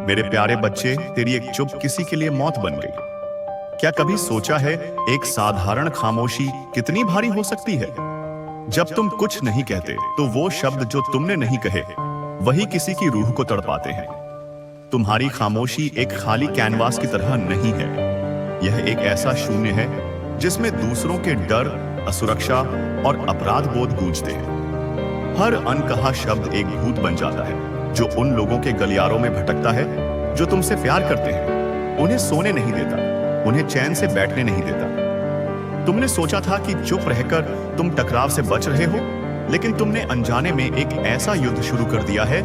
मेरे प्यारे बच्चे, तेरी एक चुप किसी के लिए मौत बन गई। क्या कभी सोचा है एक साधारण खामोशी कितनी भारी हो सकती है? जब तुम कुछ नहीं कहते तो वो शब्द जो तुमने नहीं कहे वही किसी की रूह को तड़पाते हैं। तुम्हारी खामोशी एक खाली कैनवास की तरह नहीं है। यह एक ऐसा शून्य है जिसमें दूसरों के डर, असुरक्षा और अपराध बोध गूंजते हैं। हर अनकहा शब्द एक भूत बन जाता है जो उन लोगों के गलियारों में भटकता है जो तुमसे प्यार करते हैं। उन्हें सोने नहीं देता, उन्हें चैन से बैठने नहीं देता। तुमने सोचा था कि चुप रहकर तुम टकराव से बच रहे हो, लेकिन तुमने अनजाने में एक ऐसा युद्ध शुरू कर दिया है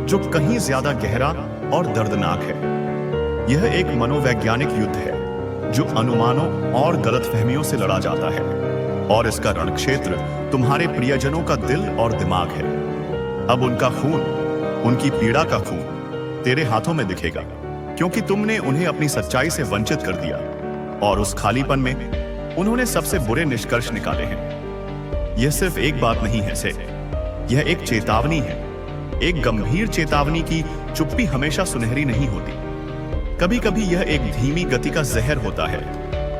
जो कहीं ज्यादा गहरा और दर्दनाक है। यह एक मनोवैज्ञानिक युद्ध है जो अनुमानों और गलतफहमियों से लड़ा जाता है, और इसका रणक्षेत्र तुम्हारे प्रियजनों का दिल और दिमाग है। अब उनका खून, उनकी पीड़ा का खून तेरे हाथों में दिखेगा, क्योंकि तुमने उन्हें अपनी सच्चाई से वंचित कर दिया, और उस खालीपन में उन्होंने सबसे बुरे निष्कर्ष निकाले हैं। यह सिर्फ एक बात नहीं है से, यह एक चेतावनी है, एक गंभीर चेतावनी की चुप्पी हमेशा सुनहरी नहीं होती। कभी कभी यह एक धीमी गति का जहर होता है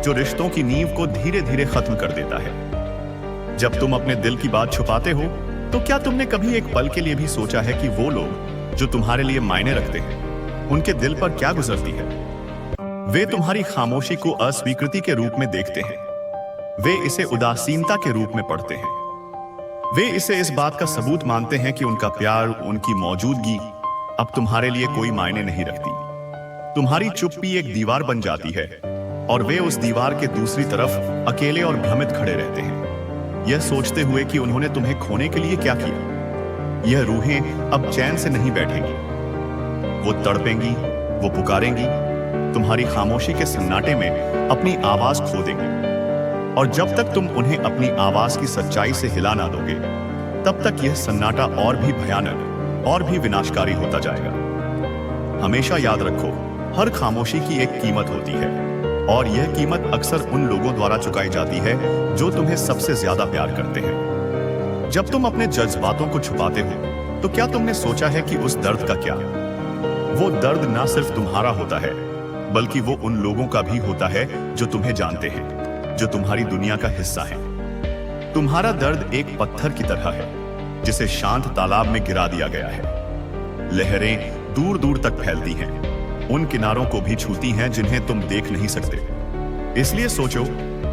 जो रिश्तों की नींव को धीरे धीरे खत्म कर देता है। जब तुम अपने दिल की बात छुपाते हो तो क्या तुमने कभी एक पल के लिए भी सोचा है कि वो लोग जो तुम्हारे लिए मायने रखते हैं उनके दिल पर क्या गुजरती है? वे तुम्हारी खामोशी को अस्वीकृति के रूप में देखते हैं, वे इसे उदासीनता के रूप में पढ़ते हैं, वे इसे इस बात का सबूत मानते हैं कि उनका प्यार, उनकी मौजूदगी अब तुम्हारे लिए कोई मायने नहीं रखती। तुम्हारी चुप्पी एक दीवार बन जाती है और वे उस दीवार के दूसरी तरफ अकेले और भ्रमित खड़े रहते हैं, यह सोचते हुए कि उन्होंने तुम्हें खोने के लिए क्या किया। यह रूहें अब चैन से नहीं बैठेंगी, वो तड़पेंगी, वो पुकारेंगी, तुम्हारी खामोशी के सन्नाटे में अपनी आवाज खो देंगी। और जब तक तुम उन्हें अपनी आवाज की सच्चाई से हिला ना दोगे, तब तक यह सन्नाटा और भी भयानक और भी विनाशकारी होता जाएगा। हमेशा याद रखो, हर खामोशी की एक कीमत होती है, और यह कीमत अक्सर उन लोगों द्वारा चुकाई जाती है जो तुम्हें सबसे ज्यादा प्यार करते हैं। जब तुम अपने जज्बातों को छुपाते हो तो क्या तुमने सोचा है कि उस दर्द का क्या? वो दर्द ना सिर्फ तुम्हारा होता है, बल्कि वो उन लोगों का भी होता है जो तुम्हें जानते हैं, जो तुम्हारी दुनिया का हिस्सा है। तुम्हारा दर्द एक पत्थर की तरह है जिसे शांत तालाब में गिरा दिया गया है। लहरें दूर दूर तक फैलती हैं, उन किनारों को भी छूती हैं जिन्हें तुम देख नहीं सकते। इसलिए सोचो,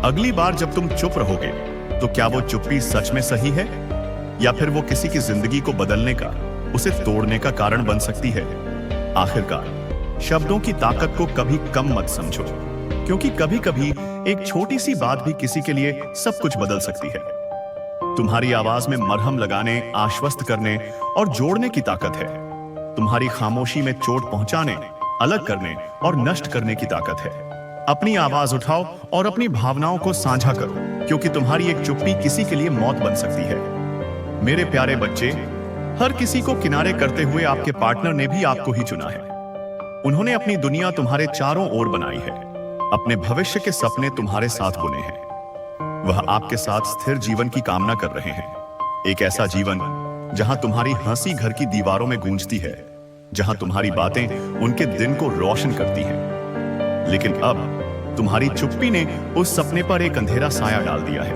अगली बार जब तुम चुप रहोगे तो क्या वो चुप्पी सच में सही है, या फिर वो किसी की जिंदगी को बदलने का, उसे तोड़ने का कारण बन सकती है? आखिरकार शब्दों की ताकत को कभी कम मत समझो, क्योंकि कभी कभी एक छोटी सी बात भी किसी के लिए सब कुछ बदल सकती है। तुम्हारी आवाज में मरहम लगाने, आश्वस्त करने और जोड़ने की ताकत है। तुम्हारी खामोशी में चोट पहुंचाने, अलग करने और नष्ट करने की ताकत है। अपनी आवाज उठाओ और अपनी भावनाओं को साझा करो, क्योंकि तुम्हारी एक चुप्पी किसी के लिए मौत बन सकती है। मेरे प्यारे बच्चे, हर किसी को किनारे करते हुए आपके पार्टनर ने भी आपको ही चुना है। उन्होंने अपनी दुनिया तुम्हारे चारों ओर बनाई है, अपने भविष्य के सपने तुम्हारे साथ बुने हैं। वह आपके साथ स्थिर जीवन की कामना कर रहे हैं, एक ऐसा जीवन जहां तुम्हारी हंसी घर की दीवारों में गूंजती है, जहां तुम्हारी बातें उनके दिन को रोशन करती हैं। लेकिन अब तुम्हारी चुप्पी ने उस सपने पर एक अंधेरा साया डाल दिया है।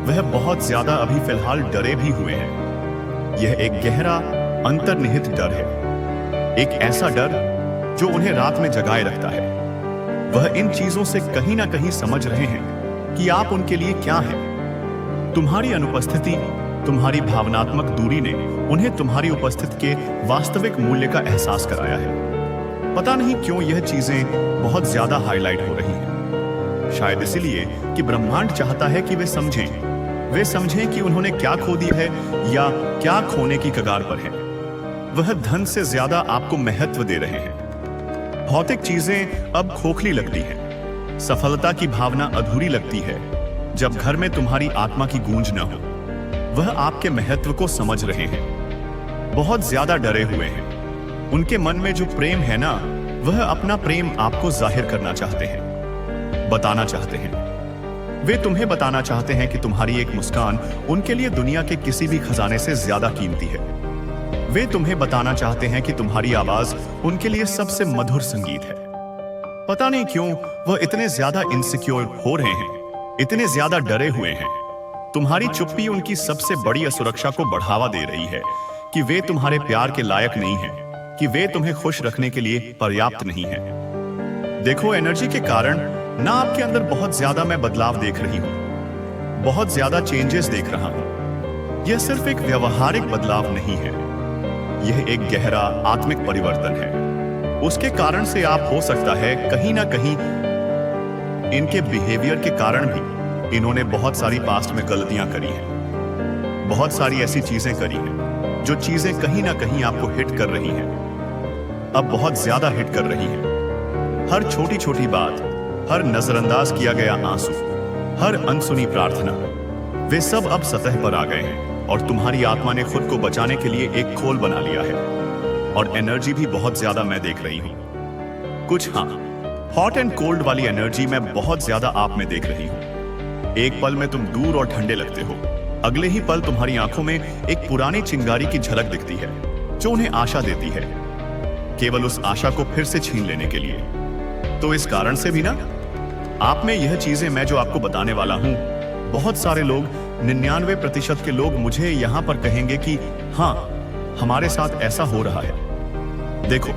वह बहुत ज्यादा अभी फिलहाल डरे भी हुए हैं। यह एक गहरा अंतर्निहित डर है, एक ऐसा डर जो उन्हें रात में जगाए रखता है। वह इन चीजों से कहीं ना कहीं समझ रहे हैं कि आप उनके लिए क्या हैं। तुम्हारी अनुपस्थिति, तुम्हारी भावनात्मक दूरी ने उन्हें तुम्हारी उपस्थिति के वास्तविक मूल्य का एहसास कराया है। पता नहीं क्यों यह चीजें बहुत ज्यादा हाईलाइट हो रही हैं। शायद इसलिए कि ब्रह्मांड चाहता है कि वे समझें कि उन्होंने क्या खो दिया है या क्या खोने की कगार पर है। वह धन से ज्यादा आपको महत्व दे रहे हैं। भौतिक चीजें अब खोखली लगती हैं। सफलता की भावना अधूरी लगती है जब घर में तुम्हारी आत्मा की गूंज न हो। वह आपके महत्व को समझ रहे हैं, बहुत ज्यादा डरे हुए हैं। उनके मन में जो प्रेम है ना, वह अपना प्रेम आपको जाहिर करना चाहते हैं, बताना चाहते हैं। वे तुम्हें बताना चाहते हैं कि तुम्हारी एक मुस्कान उनके लिए दुनिया के किसी भी खजाने से ज्यादा कीमती है। वे तुम्हें बताना चाहते हैं कि तुम्हारी आवाज उनके लिए सबसे मधुर संगीत है। पता नहीं क्यों वह इतने ज्यादा इनसिक्योर हो रहे हैं, इतने ज्यादा डरे हुए हैं। तुम्हारी चुप्पी उनकी सबसे बड़ी असुरक्षा को बढ़ावा दे रही है कि वे तुम्हारे प्यार के लायक नहीं हैं, कि वे तुम्हें खुश रखने के लिए पर्याप्त नहीं हैं। देखो, एनर्जी के कारण ना आपके अंदर बहुत ज्यादा मैं बदलाव देख रही हूं, बहुत ज्यादा चेंजेस देख रहा हूं। यह सिर्फ एक व्यवहारिक बदलाव नहीं है, यह एक गहरा आत्मिक परिवर्तन है। उसके कारण से आप हो सकता है कहीं ना कहीं इनके बिहेवियर के कारण भी इन्होंने बहुत सारी पास्ट में गलतियां करी हैं, बहुत सारी ऐसी चीजें करी हैं जो चीजें कहीं ना कहीं आपको हिट कर रही हैं, अब बहुत ज्यादा हिट कर रही हैं। हर छोटी छोटी बात, हर नजरअंदाज किया गया आंसू, हर अनसुनी प्रार्थना, वे सब अब सतह पर आ गए हैं और तुम्हारी आत्मा ने खुद को बचाने के लिए एक खोल बना लिया है। और एनर्जी भी बहुत ज्यादा मैं देख रही हूं, कुछ हॉट एंड कोल्ड वाली एनर्जी मैं बहुत ज्यादा आप में देख रही हूं। एक पल में तुम दूर और ठंडे लगते हो, अगले ही पल तुम्हारी आंखों में एक पुरानी चिंगारी की झलक दिखती है जो उन्हें आशा देती है, केवल उस आशा को फिर से छीन लेने के लिए। तो इस कारण से भी ना, आप में यह चीजें मैं जो आपको बताने वाला हूं, बहुत सारे लोग, 99% के लोग मुझे यहां पर कहेंगे कि हां, हमारे साथ ऐसा हो रहा है। देखो,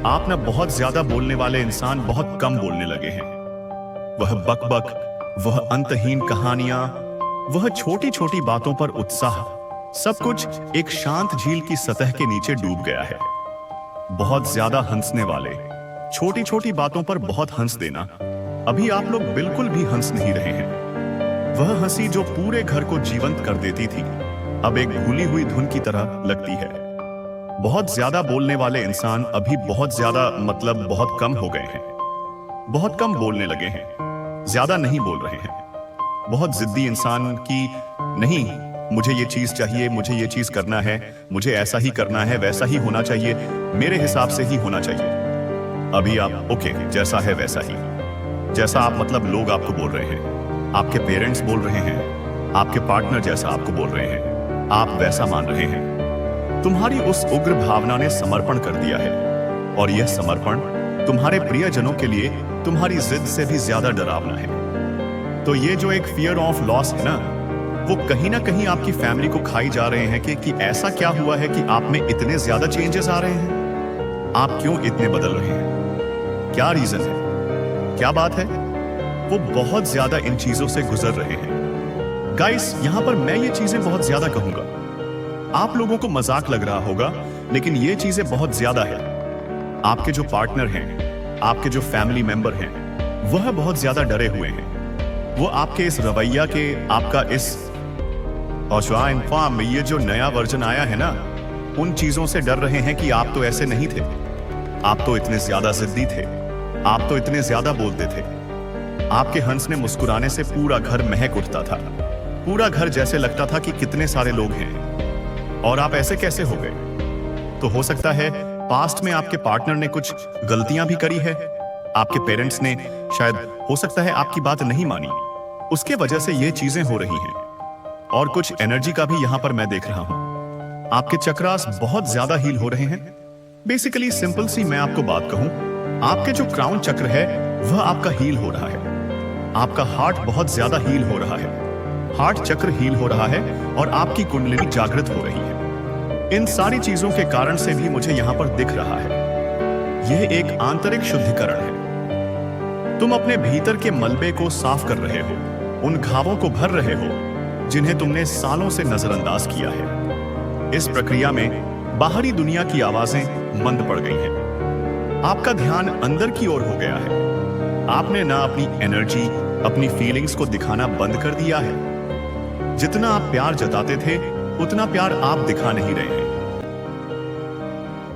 आप ना बहुत ज्यादा बोलने वाले इंसान बहुत कम बोलने लगे हैं। वह बकबक, वह अंतहीन कहानियां, वह छोटी छोटी बातों पर उत्साह, सब कुछ एक शांत झील की सतह के नीचे डूब गया है। बहुत ज्यादा हंसने वाले, छोटी छोटी बातों पर बहुत हंस देना, अभी आप लोग बिल्कुल भी हंस नहीं रहे हैं। वह हंसी जो पूरे घर को जीवंत कर देती थी, अब एक भूली हुई धुन की तरह लगती है। बहुत ज्यादा बोलने वाले इंसान अभी बहुत ज्यादा, मतलब बहुत कम हो गए हैं, बहुत कम बोलने लगे हैं, ज्यादा नहीं बोल रहे हैं। बहुत जिद्दी इंसान की, नहीं मुझे ये चीज चाहिए, मुझे ये चीज करना है, मुझे ऐसा ही करना है, वैसा ही होना चाहिए, मेरे हिसाब से ही होना चाहिए। अभी आप ओके, जैसा है वैसा ही, जैसा आप, मतलब लोग आपको बोल रहे हैं, आपके पेरेंट्स बोल रहे हैं, आपके पार्टनर जैसा आपको बोल रहे हैं, आप वैसा मान रहे हैं। तुम्हारी उस उग्र भावना ने समर्पण कर दिया है, और यह समर्पण तुम्हारे प्रियजनों के लिए तुम्हारी जिद से भी ज्यादा डरावना है। तो ये जो एक फियर ऑफ लॉस है ना, वो कहीं ना कहीं आपकी फैमिली को खाई जा रहे हैं कि ऐसा क्या हुआ है कि आप में इतने ज्यादा चेंजेस आ रहे हैं, आप क्यों इतने बदल रहे हैं, क्या रीजन है, क्या बात है। वो बहुत ज्यादा इन चीजों से गुजर रहे हैं। गाइस, यहां पर मैं ये चीजें बहुत ज्यादा कहूंगा, आप लोगों को मजाक लग रहा होगा, लेकिन ये चीजें बहुत ज्यादा है। आपके जो पार्टनर हैं, आपके जो फैमिली मेंबर हैं, वह बहुत ज्यादा डरे हुए हैं। वो आपके इस रवैया के, आपका इस में ये जो नया वर्जन आया है ना, उन चीजों से डर रहे हैं कि आप तो ऐसे नहीं थे, आप तो इतने ज्यादा जिद्दी थे, आप तो इतने ज्यादा बोलते थे, आपके हंसने मुस्कुराने से पूरा घर महक उठता था, पूरा घर जैसे लगता था कि कितने सारे लोग हैं, और आप ऐसे कैसे हो गए। तो हो सकता है पास्ट में आपके पार्टनर ने कुछ गलतियां भी करी है, आपके पेरेंट्स ने शायद, हो सकता है आपकी बात नहीं मानी, उसके वजह से ये चीजें हो रही हैं। और कुछ एनर्जी का भी यहां पर मैं देख रहा हूं, आपके चक्रास बहुत ज्यादा हील हो रहे हैं। बेसिकली सिंपल सी मैं आपको बात कहूं, आपके जो क्राउन चक्र है वह आपका हील हो रहा है, आपका हार्ट बहुत ज्यादा हील हो रहा है, हार्ट चक्र हील हो रहा है, और आपकी कुंडलिनी जागृत हो रही है। इन सारी चीजों के कारण से भी मुझे यहां पर दिख रहा है, यह एक आंतरिक शुद्धिकरण है। तुम अपने भीतर के मलबे को साफ कर रहे हो, उन घावों को भर रहे हो जिन्हें तुमने सालों से नजरअंदाज किया है। इस प्रक्रिया में बाहरी दुनिया की आवाजें मंद पड़ गई हैं, आपका ध्यान अंदर की ओर हो गया है। आपने ना अपनी एनर्जी, अपनी फीलिंग्स को दिखाना बंद कर दिया है। जितना आप प्यार जताते थे, उतना प्यार आप दिखा नहीं रहे हैं।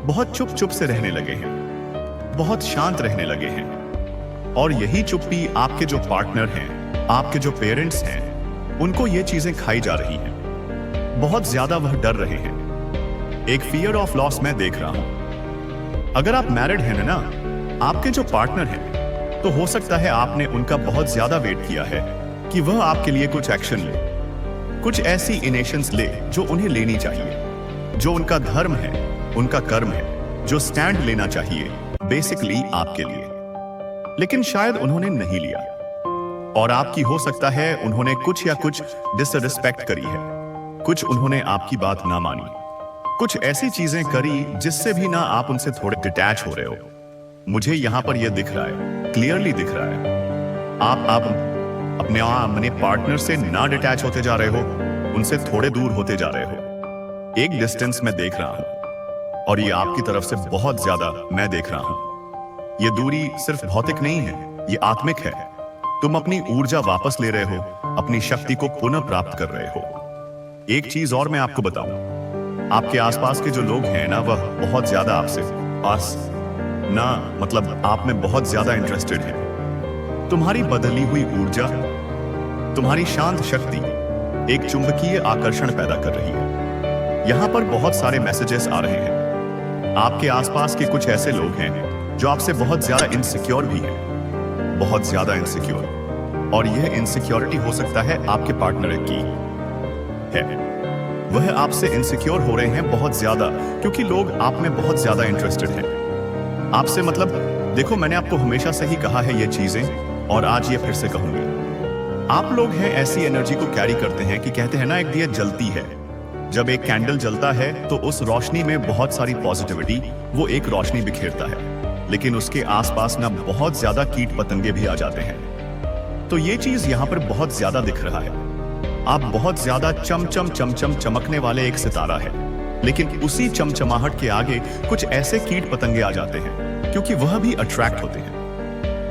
बहुत चुप चुप से रहने लगे हैं, बहुत शांत रहने लगे हैं, और यही चुप्पी आपके जो पार्टनर हैं, आपके जो पेरेंट्स हैं, उनको ये चीजें खाई जा रही हैं। बहुत ज्यादा वह डर रहे हैं। एक फियर ऑफ लॉस मैं देख रहा हूं। अगर आप मैरिड हैं ना, आपके जो पार्टनर हैं, तो हो सकता है आपने उनका बहुत ज्यादा वेट किया है कि वह आपके लिए कुछ एक्शन ले, कुछ ऐसी इनेशंस ले जो उन्हें लेनी चाहिए। जो उनका धर्म है, उनका कर्म है, जो स्टैंड लेना चाहिए बेसिकली आपके लिए, लेकिन शायद उन्होंने नहीं लिया। और आपकी हो सकता है उन्होंने कुछ या कुछ डिसरिस्पेक्ट करी है, कुछ उन्होंने आपकी बात ना मानी, कुछ ऐसी चीजें करी जिससे भी ना आप उनसे थोड़े डिटैच हो रहे हो। मुझे यहां पर यह दिख रहा है, क्लियरली दिख रहा है। आप अपने पार्टनर से ना डिटैच होते जा रहे हो, उनसे थोड़े दूर होते जा रहे हो। एक डिस्टेंस में देख रहा हूं और ये आपकी तरफ से बहुत ज्यादा मैं देख रहा हूं। ये दूरी सिर्फ भौतिक नहीं है, ये आत्मिक है। तुम अपनी ऊर्जा वापस ले रहे हो, अपनी शक्ति को पुनः प्राप्त कर रहे हो। एक चीज और मैं आपको बताऊं, आपके आसपास के जो लोग हैं ना, वह बहुत ज्यादा आपसे मतलब आप में बहुत ज्यादा इंटरेस्टेड है। तुम्हारी बदली हुई ऊर्जा, तुम्हारी शांत शक्ति एक चुंबकीय आकर्षण पैदा कर रही है। यहां पर बहुत सारे मैसेजेस आ रहे हैं। आपके आसपास के कुछ ऐसे लोग हैं जो आपसे बहुत ज्यादा इनसिक्योर भी हैं, बहुत ज्यादा इनसिक्योर। और यह इनसिक्योरिटी हो सकता है आपके पार्टनर की है। वह आपसे इनसिक्योर हो रहे हैं बहुत ज्यादा, क्योंकि लोग आप में बहुत ज्यादा इंटरेस्टेड हैं आपसे। मतलब देखो, मैंने आपको हमेशा से ही कहा है ये चीजें, और आज ये फिर से कहूंगी। आप लोग हैं ऐसी एनर्जी को कैरी करते हैं कि कहते हैं ना, एक दिया जलती है, जब एक कैंडल जलता है तो उस रोशनी में बहुत सारी पॉजिटिविटी, वो एक रोशनी बिखेरता है, लेकिन उसके आसपास ना बहुत ज्यादा कीट पतंगे भी आ जाते हैं। तो ये चीज यहां पर बहुत ज्यादा दिख रहा है। आप बहुत ज्यादा चमचम चमचम चमकने वाले एक सितारा है, लेकिन उसी चमचमाहट के आगे कुछ ऐसे कीट पतंगे आ जाते हैं, क्योंकि वह भी अट्रैक्ट होते हैं।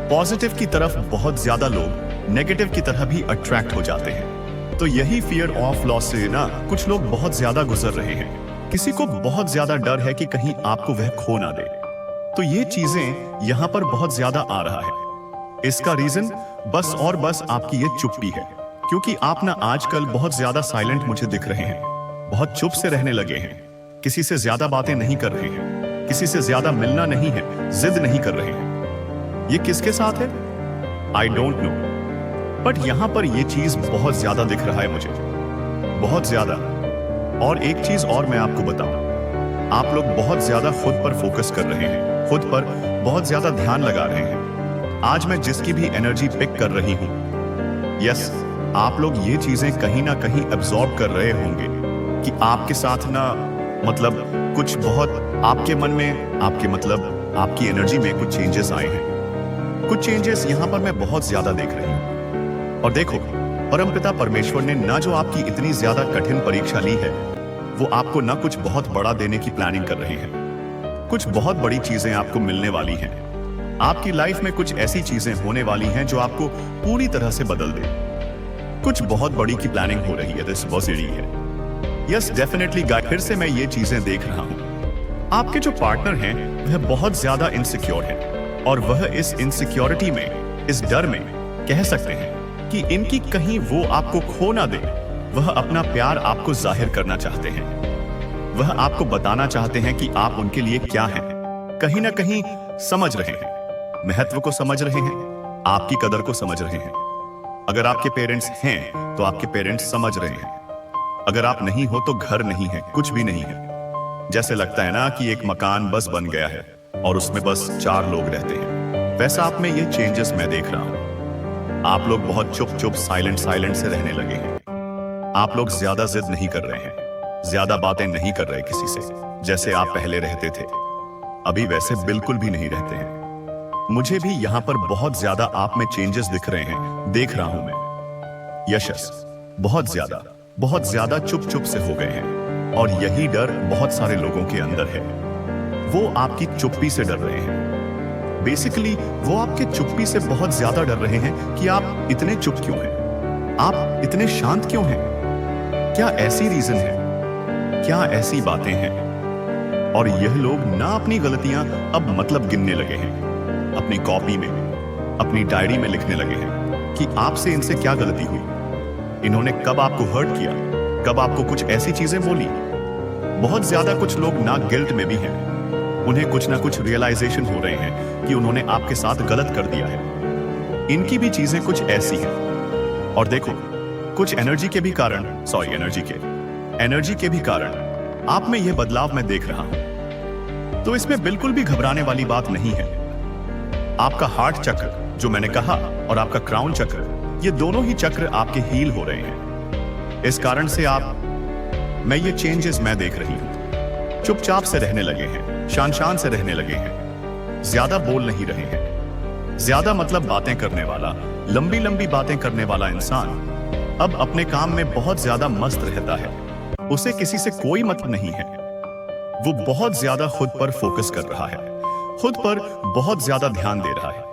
पॉजिटिव की तरफ बहुत ज्यादा लोग नेगेटिव की तरह भी अट्रैक्ट हो जाते हैं। तो यही फियर ऑफ लॉस से ना कुछ लोग बहुत ज्यादा गुजर रहे हैं। किसी को बहुत ज्यादा डर है कि कहीं आपको वह खो ना दे। तो ये चीजें यहां पर बहुत ज्यादा आ रहा है। इसका रीजन बस और बस आपकी ये चुप्पी है, क्योंकि आप ना आजकल बहुत ज्यादा साइलेंट मुझे दिख रहे हैं, बहुत चुप से रहने लगे हैं, किसी से ज्यादा बातें नहीं कर रहे हैं, किसी से ज्यादा मिलना नहीं है, जिद नहीं कर रहे हैं। ये किसके साथ है? आई डोंट नो, बट यहां पर ये चीज बहुत ज्यादा दिख रहा है मुझे, बहुत ज्यादा। और एक चीज और मैं आपको बताऊं, आप लोग बहुत ज्यादा खुद पर फोकस कर रहे हैं, खुद पर बहुत ज्यादा ध्यान लगा रहे हैं। आज मैं जिसकी भी एनर्जी पिक कर रही हूं, यस, आप लोग ये चीजें कहीं ना कहीं एब्जॉर्ब कर रहे होंगे कि आपके साथ ना मतलब कुछ बहुत आपके मन में, आपकी एनर्जी में कुछ चेंजेस आए हैं। कुछ चेंजेस यहां पर मैं बहुत ज्यादा देख रही हूं। और देखो, परमपिता परमेश्वर ने ना जो आपकी इतनी ज्यादा कठिन परीक्षा ली है, वो आपको ना कुछ बहुत बड़ा देने की प्लानिंग कर रहे हैं। कुछ बहुत बड़ी चीजें आपको मिलने वाली हैं। आपकी लाइफ में कुछ ऐसी चीजें होने वाली हैं जो आपको पूरी तरह से बदल दे। कुछ बहुत बड़ी की प्लानिंग हो रही है, दिस वाज इट है। यस, डेफिनेटली गाइस, फिर से मैं ये चीजें देख रहा हूं। आपके जो पार्टनर हैं वह बहुत ज्यादा इनसिक्योर है, और वह इस इनसिक्योरिटी में, इस डर में कह सकते हैं कि इनकी कहीं वो आपको खो ना दे। वह अपना प्यार आपको जाहिर करना चाहते हैं, वह आपको बताना चाहते हैं कि आप उनके लिए क्या हैं। कहीं ना कहीं समझ रहे हैं, महत्व को समझ रहे हैं, आपकी कदर को समझ रहे हैं। अगर आपके पेरेंट्स हैं तो आपके पेरेंट्स समझ रहे हैं। अगर आप नहीं हो तो घर नहीं है, कुछ भी नहीं है। जैसे लगता है ना कि एक मकान बस बन गया है और उसमें बस 4 लोग रहते हैं, वैसा आप में ये चेंजेस मैं देख रहा हूं। आप लोग बहुत चुप चुप साइलेंट से रहने लगे हैं। आप लोग ज्यादा जिद नहीं कर रहे हैं, ज्यादा बातें नहीं कर रहे किसी से, जैसे आप पहले रहते थे। अभी वैसे बिल्कुल भी नहीं रहते हैं। मुझे भी यहां पर बहुत ज्यादा आप में चेंजेस दिख रहे हैं, देख रहा हूं मैं। यशस बहुत ज्यादा चुप से हो गए हैं, और यही डर बहुत सारे लोगों के अंदर है। वो आपकी चुप्पी से डर रहे हैं। बेसिकली वो आपके चुप्पी से बहुत ज्यादा डर रहे हैं कि आप इतने चुप क्यों हैं, आप इतने शांत क्यों हैं। क्या ऐसी रीजन है? क्या ऐसी बातें हैं? और यह लोग ना अपनी गलतियां अब मतलब गिनने लगे हैं, अपनी कॉपी में, अपनी डायरी में लिखने लगे हैं कि आपसे इनसे क्या गलती हुई, इन्होंने कब आपको हर्ट किया, कब आपको कुछ ऐसी चीजें बोली। बहुत ज्यादा कुछ लोग ना गिल्ट में भी हैं, उन्हें कुछ ना कुछ रियलाइजेशन हो रहे हैं कि उन्होंने आपके साथ गलत कर दिया है। इनकी भी चीजें कुछ ऐसी हैं। और देखो, कुछ एनर्जी के भी कारण आप में यह बदलाव मैं देख रहा हूं। तो इसमें बिल्कुल भी घबराने वाली बात नहीं है। आपका हार्ट चक्र जो मैंने कहा और आपका क्राउन चक्र, ये दोनों ही चक्र आपके हील हो रहे हैं। इस कारण से मैं ये चेंजेस मैं देख रही हूं। चुपचाप से रहने लगे हैं, शान से रहने लगे हैं, ज्यादा बोल नहीं रहे हैं। ज्यादा मतलब बातें करने वाला, लंबी लंबी बातें करने वाला इंसान अब अपने काम में बहुत ज्यादा मस्त रहता है। उसे किसी से कोई मतलब नहीं है। वो बहुत ज्यादा खुद पर फोकस कर रहा है, खुद पर बहुत ज्यादा ध्यान दे रहा है।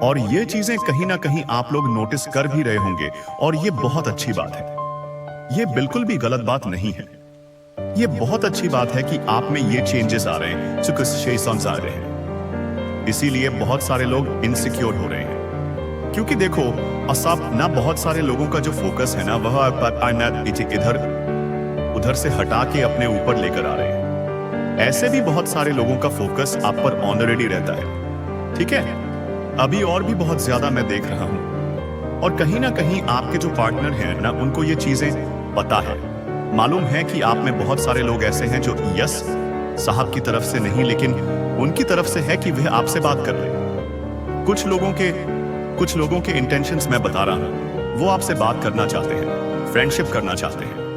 और ये चीजें कहीं ना कहीं आप लोग नोटिस कर भी रहे होंगे और ये बहुत अच्छी बात है। ये बिल्कुल भी गलत बात नहीं है। ये बहुत अच्छी बात है कि आप में ये चेंजेस आ रहे हैं, सुकसेशंस आ रहे हैं। इसीलिए बहुत सारे लोग इनसिक्योर हो रहे हैं, क्योंकि देखो असब ना बहुत सारे लोगों का जो फोकस है ना वह इधर उधर से हटा के अपने ऊपर लेकर आ रहे हैं। ऐसे भी बहुत सारे लोगों का फोकस आप पर ऑलरेडी रहता है। ठीक है, अभी और भी बहुत ज्यादा मैं देख रहा हूं। और कहीं ना कहीं आपके जो पार्टनर हैं ना, उनको ये चीजें पता है, मालूम है कि आप में बहुत सारे लोग ऐसे हैं जो यस साहब की तरफ से नहीं, लेकिन उनकी तरफ से है कि वह आपसे बात कर ले। कुछ लोगों के इंटेंशंस मैं बता रहा हूं, वो आपसे बात करना चाहते हैं, फ्रेंडशिप करना चाहते हैं।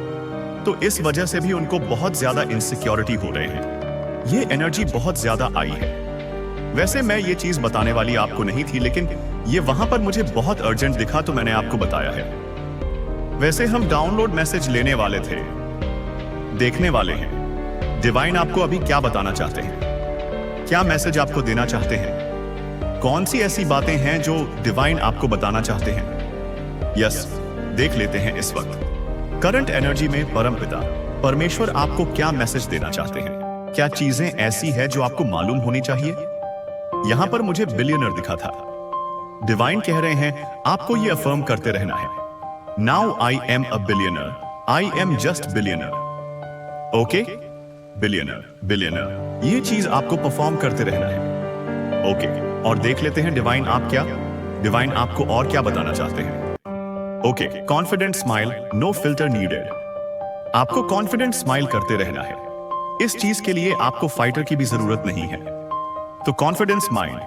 तो इस वजह से भी उनको बहुत ज्यादा इनसिक्योरिटी हो रहे हैं। ये एनर्जी बहुत ज्यादा आई है। वैसे मैं ये चीज बताने वाली आपको नहीं थी, लेकिन ये वहां पर मुझे बहुत अर्जेंट दिखा तो मैंने आपको बताया है। वैसे हम डाउनलोड मैसेज लेने वाले थे, देखने वाले हैं डिवाइन आपको अभी क्या बताना चाहते हैं, क्या मैसेज आपको देना चाहते हैं, कौन सी ऐसी बातें हैं जो डिवाइन आपको बताना चाहते हैं। यस, देख लेते हैं इस वक्त करंट एनर्जी में परमपिता परमेश्वर आपको क्या मैसेज देना चाहते हैं। क्या चीजें ऐसी है जो आपको मालूम होनी चाहिए। यहां पर मुझे बिलियनर दिखा था। डिवाइन कह रहे हैं आपको ये अफर्म करते रहना है, now I am a billionaire, I am just billionaire. Okay, billionaire, ये चीज आपको परफॉर्म करते रहना है। ओके, और देख लेते हैं डिवाइन आपको और क्या बताना चाहते हैं। Okay, confident smile, no filter needed. आपको कॉन्फिडेंट स्माइल करते रहना है। इस चीज के लिए आपको फाइटर की भी जरूरत नहीं है। तो confidence mind,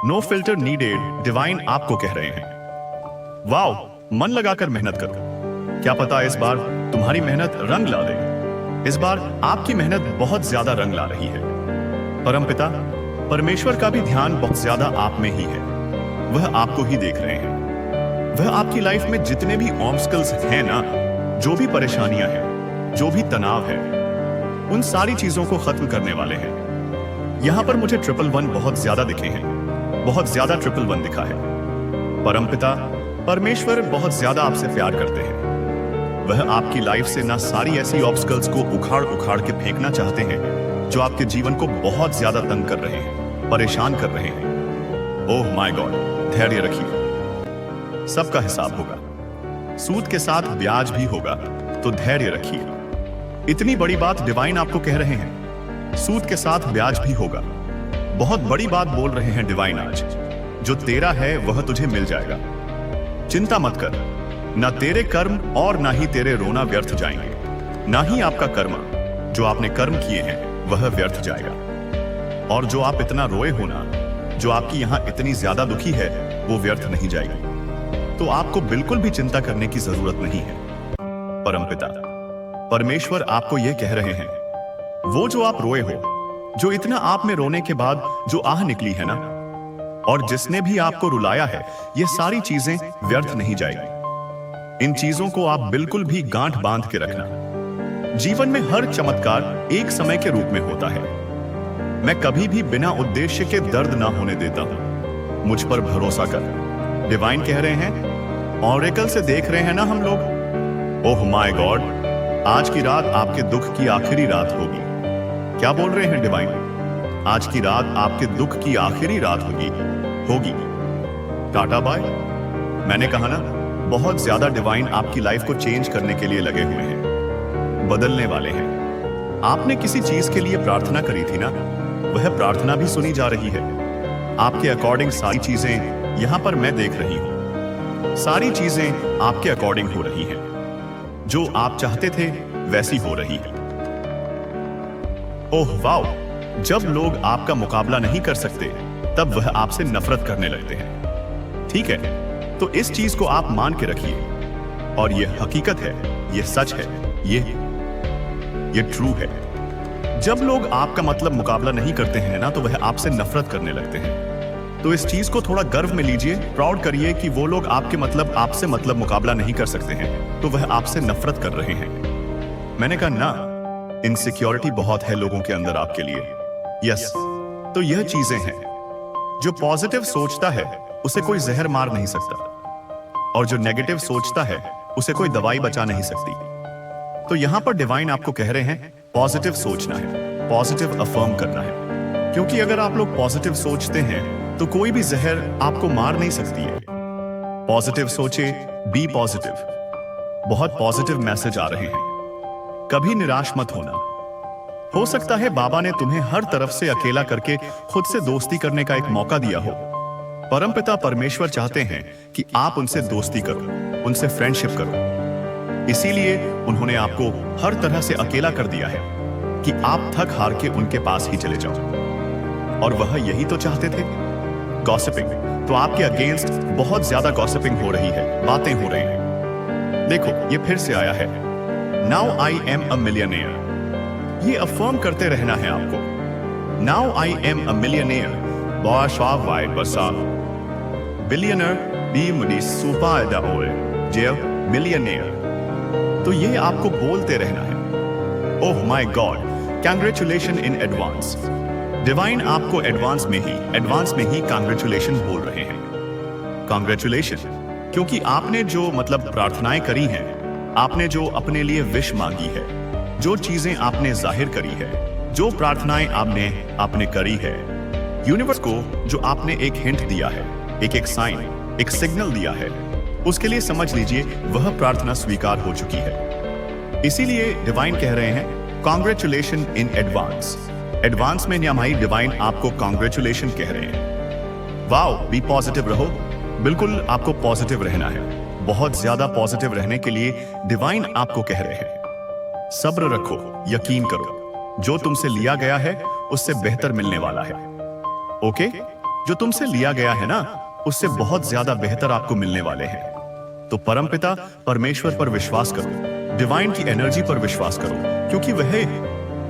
no filter needed, divine आपको कह रहे हैं वाओ, मन लगाकर मेहनत करो। क्या पता इस बार तुम्हारी मेहनत रंग ला दे। इस बार आपकी मेहनत बहुत ज्यादा रंग ला रही है। परमपिता परमेश्वर का भी ध्यान बहुत ज्यादा आप में ही है। वह आपको ही देख रहे हैं। वह आपकी लाइफ में जितने भी ऑब्स्टकल्स हैं ना, जो भी परेशानियां हैं, जो भी तनाव है, उन सारी चीजों को खत्म करने वाले हैं। यहां पर मुझे 111 बहुत ज्यादा दिखे हैं, बहुत ज्यादा 111 दिखा है। परमपिता परमेश्वर बहुत ज्यादा आपसे प्यार करते हैं। वह आपकी लाइफ से ना सारी ऐसी ऑब्स्टकल्स को उखाड़ उखाड़ के फेंकना चाहते हैं जो आपके जीवन को बहुत ज्यादा तंग कर रहे हैं, परेशान कर रहे हैं। ओह माय गॉड, धैर्य रखिए, सबका हिसाब होगा, सूद के साथ ब्याज भी होगा, तो धैर्य रखिए। इतनी बड़ी बात डिवाइन आपको कह रहे हैं, सूद के साथ ब्याज भी होगा। बहुत बड़ी बात बोल रहे हैं डिवाइन आज। जो तेरा है वह तुझे मिल जाएगा, चिंता मत कर। ना तेरे कर्म और ना ही तेरे रोना व्यर्थ जाएंगे, ना ही आपका कर्म, जो आपने कर्म किए हैं वह व्यर्थ जाएगा। और जो आप इतना रोए हो ना, जो आपकी यहां इतनी ज्यादा दुखी है, वो व्यर्थ नहीं जाएगी। तो आपको बिल्कुल भी चिंता करने की जरूरत नहीं है। परमपिता परमेश्वर आपको यह कह रहे हैं, वो जो आप रोए हो, जो इतना आप में रोने के बाद जो आह निकली है ना, और जिसने भी आपको रुलाया है, ये सारी चीजें व्यर्थ नहीं जाएगी। इन चीजों को आप बिल्कुल भी गांठ बांध के रखना। जीवन में हर चमत्कार एक समय के रूप में होता है। मैं कभी भी बिना उद्देश्य के दर्द ना होने देता हूं। मुझ पर भरोसा कर। डिवाइन कह रहे हैं, ऑरेकल से देख रहे हैं ना हम लोग। ओह माय गॉड, आज की रात आपके दुख की आखिरी रात होगी। क्या बोल रहे हैं डिवाइन? आज की रात आपके दुख की आखिरी रात होगी। टाटा बाय। मैंने कहा ना, बहुत ज्यादा डिवाइन आपकी लाइफ को चेंज करने के लिए लगे हुए हैं, बदलने वाले हैं। आपने किसी चीज के लिए प्रार्थना करी थी ना, वह प्रार्थना भी सुनी जा रही है। आपके अकॉर्डिंग सारी चीजें यहां पर मैं देख रही हूं। सारी चीजें आपके अकॉर्डिंग हो रही हैं। जो आप चाहते थे वैसी हो रही है। ओह वाओ, जब लोग आपका मुकाबला नहीं कर सकते तब वह आपसे नफरत करने लगते हैं। ठीक है, तो इस चीज को आप मान के रखिए और यह हकीकत है, यह सच है, ये ट्रू है। जब लोग आपका मतलब मुकाबला नहीं करते हैं ना, तो वह आपसे नफरत करने लगते हैं। तो इस चीज को थोड़ा गर्व में लीजिए, प्राउड करिए कि वो लोग आपसे मतलब मुकाबला नहीं कर सकते हैं, तो वह आपसे नफरत कर रहे हैं। मैंने कहा ना, इनसिक्योरिटी बहुत है लोगों के अंदर आपके लिए। यस, तो यह चीजें हैं। जो पॉजिटिव सोचता है उसे कोई जहर मार नहीं सकता, और जो नेगेटिव सोचता है उसे कोई दवाई बचा नहीं सकती। तो यहां पर डिवाइन आपको कह रहे हैं पॉजिटिव सोचना है, पॉजिटिव अफर्म करना है, क्योंकि अगर आप लोग पॉजिटिव सोचते हैं तो कोई भी जहर आपको मार नहीं सकती है। पॉजिटिव सोचे, बी पॉजिटिव। बहुत पॉजिटिव मैसेज आ रहे हैं। कभी निराश मत होना। हो सकता है बाबा ने तुम्हें हर तरफ से अकेला करके खुद से दोस्ती करने का एक मौका दिया हो। परमपिता परमेश्वर चाहते हैं कि आप उनसे दोस्ती करो, उनसे फ्रेंडशिप करो। इसीलिए उन्होंने आपको हर तरह से अकेला कर दिया है कि आप थक हार के उनके पास ही चले जाओ। और वह यही तो चाहते थे। गॉसिपिंग, तो आपके अगेंस्ट बहुत ज्यादा गॉसिपिंग हो रही है, बातें हो रही हैं। देखो, ये फिर से आया है, now I am a millionaire. ये अफर्म करते रहना है आपको। Now I am a millionaire, billionaire बी मुडी सुपा जेव मिलियनेयर। तो ये आपको बोलते रहना है। Oh my God, congratulation in advance. Divine आपको एडवांस में ही कांग्रेचुलेशन बोल रहे हैं। कांग्रेचुलेशन, क्योंकि आपने जो प्रार्थनाएं करी हैं, आपने जो अपने लिए विश मांगी है, जो चीजें आपने जाहिर करी है, जो प्रार्थनाएं आपने करी है, यूनिवर्स को जो आपने एक हिंट दिया है, एक साइन, एक सिग्नल दिया है, उसके लिए समझ लीजिए वह प्रार्थना स्वीकार हो चुकी है। इसीलिए डिवाइन कह रहे हैं कांग्रेचुलेशन इन एडवांस। एडवांस में न्यामाई डिवाइन आपको कांग्रेचुलेशन कह रहे हैं। वाओ, बी पॉजिटिव रहो। बिल्कुल आपको पॉजिटिव रहना है। बहुत ज्यादा पॉजिटिव रहने के लिए डिवाइन आपको कह रहे हैं सब्र रखो, यकीन करो, जो तुमसे लिया गया है उससे बेहतर मिलने वाला है। ओके, जो तुमसे लिया गया है ना, उससे बहुत ज्यादा बेहतर आपको मिलने वाले हैं। तो परमपिता परमेश्वर पर विश्वास करो, डिवाइन की एनर्जी पर विश्वास करो, क्योंकि वह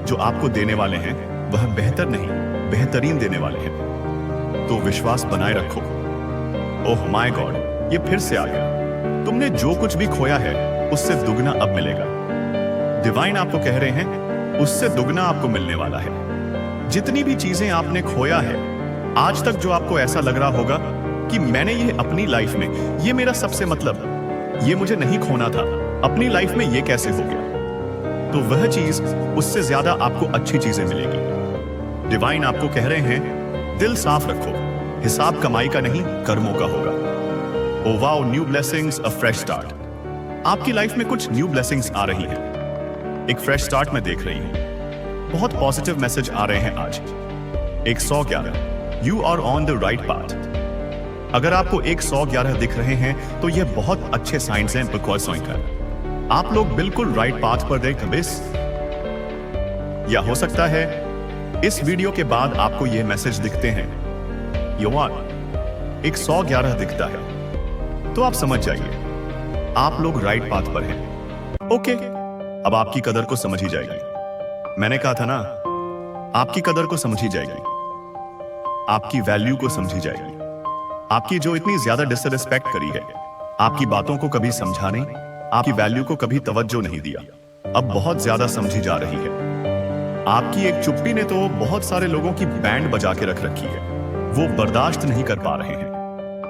जो आपको देने वाले हैं वह बेहतर नहीं, बेहतरीन देने वाले हैं। तो विश्वास बनाए रखो। ओह माय गॉड, ये फिर से आ गया। तुमने जो कुछ भी खोया है उससे दुगना अब मिलेगा। डिवाइन आपको कह रहे हैं उससे दुगना आपको मिलने वाला है। जितनी भी चीजें आपने खोया है आज तक, जो आपको ऐसा लग रहा होगा कि मैंने ये अपनी लाइफ में, ये मेरा सबसे ये मुझे नहीं खोना था, अपनी लाइफ में ये कैसे हो गया, तो वह चीज उससे ज्यादा आपको अच्छी चीजें मिलेगी। डिवाइन आपको कह रहे हैं दिल साफ रखो, हिसाब कमाई का नहीं कर्मों का होगा। ओ वाओ, न्यू ब्लेसिंग्स, अ फ्रेश स्टार्ट। आपकी लाइफ में कुछ न्यू ब्लेसिंग्स आ रही हैं, एक फ्रेश स्टार्ट में देख रही हूं। बहुत पॉजिटिव मैसेज आ रहे हैं आज। 111, you are on the right path. अगर आपको 111 दिख रहे हैं तो यह बहुत अच्छे साइंस हैं, बिकॉज आप लोग बिल्कुल राइट पाथ पर देख बिस। या हो सकता है इस वीडियो के बाद आपको यह मैसेज दिखते हैं, युवा 111 दिखता है, तो आप समझ जाइए आप लोग राइट पाथ पर हैं। ओके, अब आपकी कदर को समझ ही जाएगी। मैंने कहा था ना, आपकी कदर को समझी जाएगी, आपकी वैल्यू को समझी जाएगी। आपकी जो इतनी ज्यादा डिसरिस्पेक्ट करी है, आपकी बातों को कभी समझा नहीं, आपकी वैल्यू को कभी तवज्जो नहीं दिया, अब बहुत ज्यादा समझी जा रही है। आपकी एक चुप्पी ने तो बहुत सारे लोगों की बैंड बजा के रख रखी है। वो बर्दाश्त नहीं कर पा रहे हैं,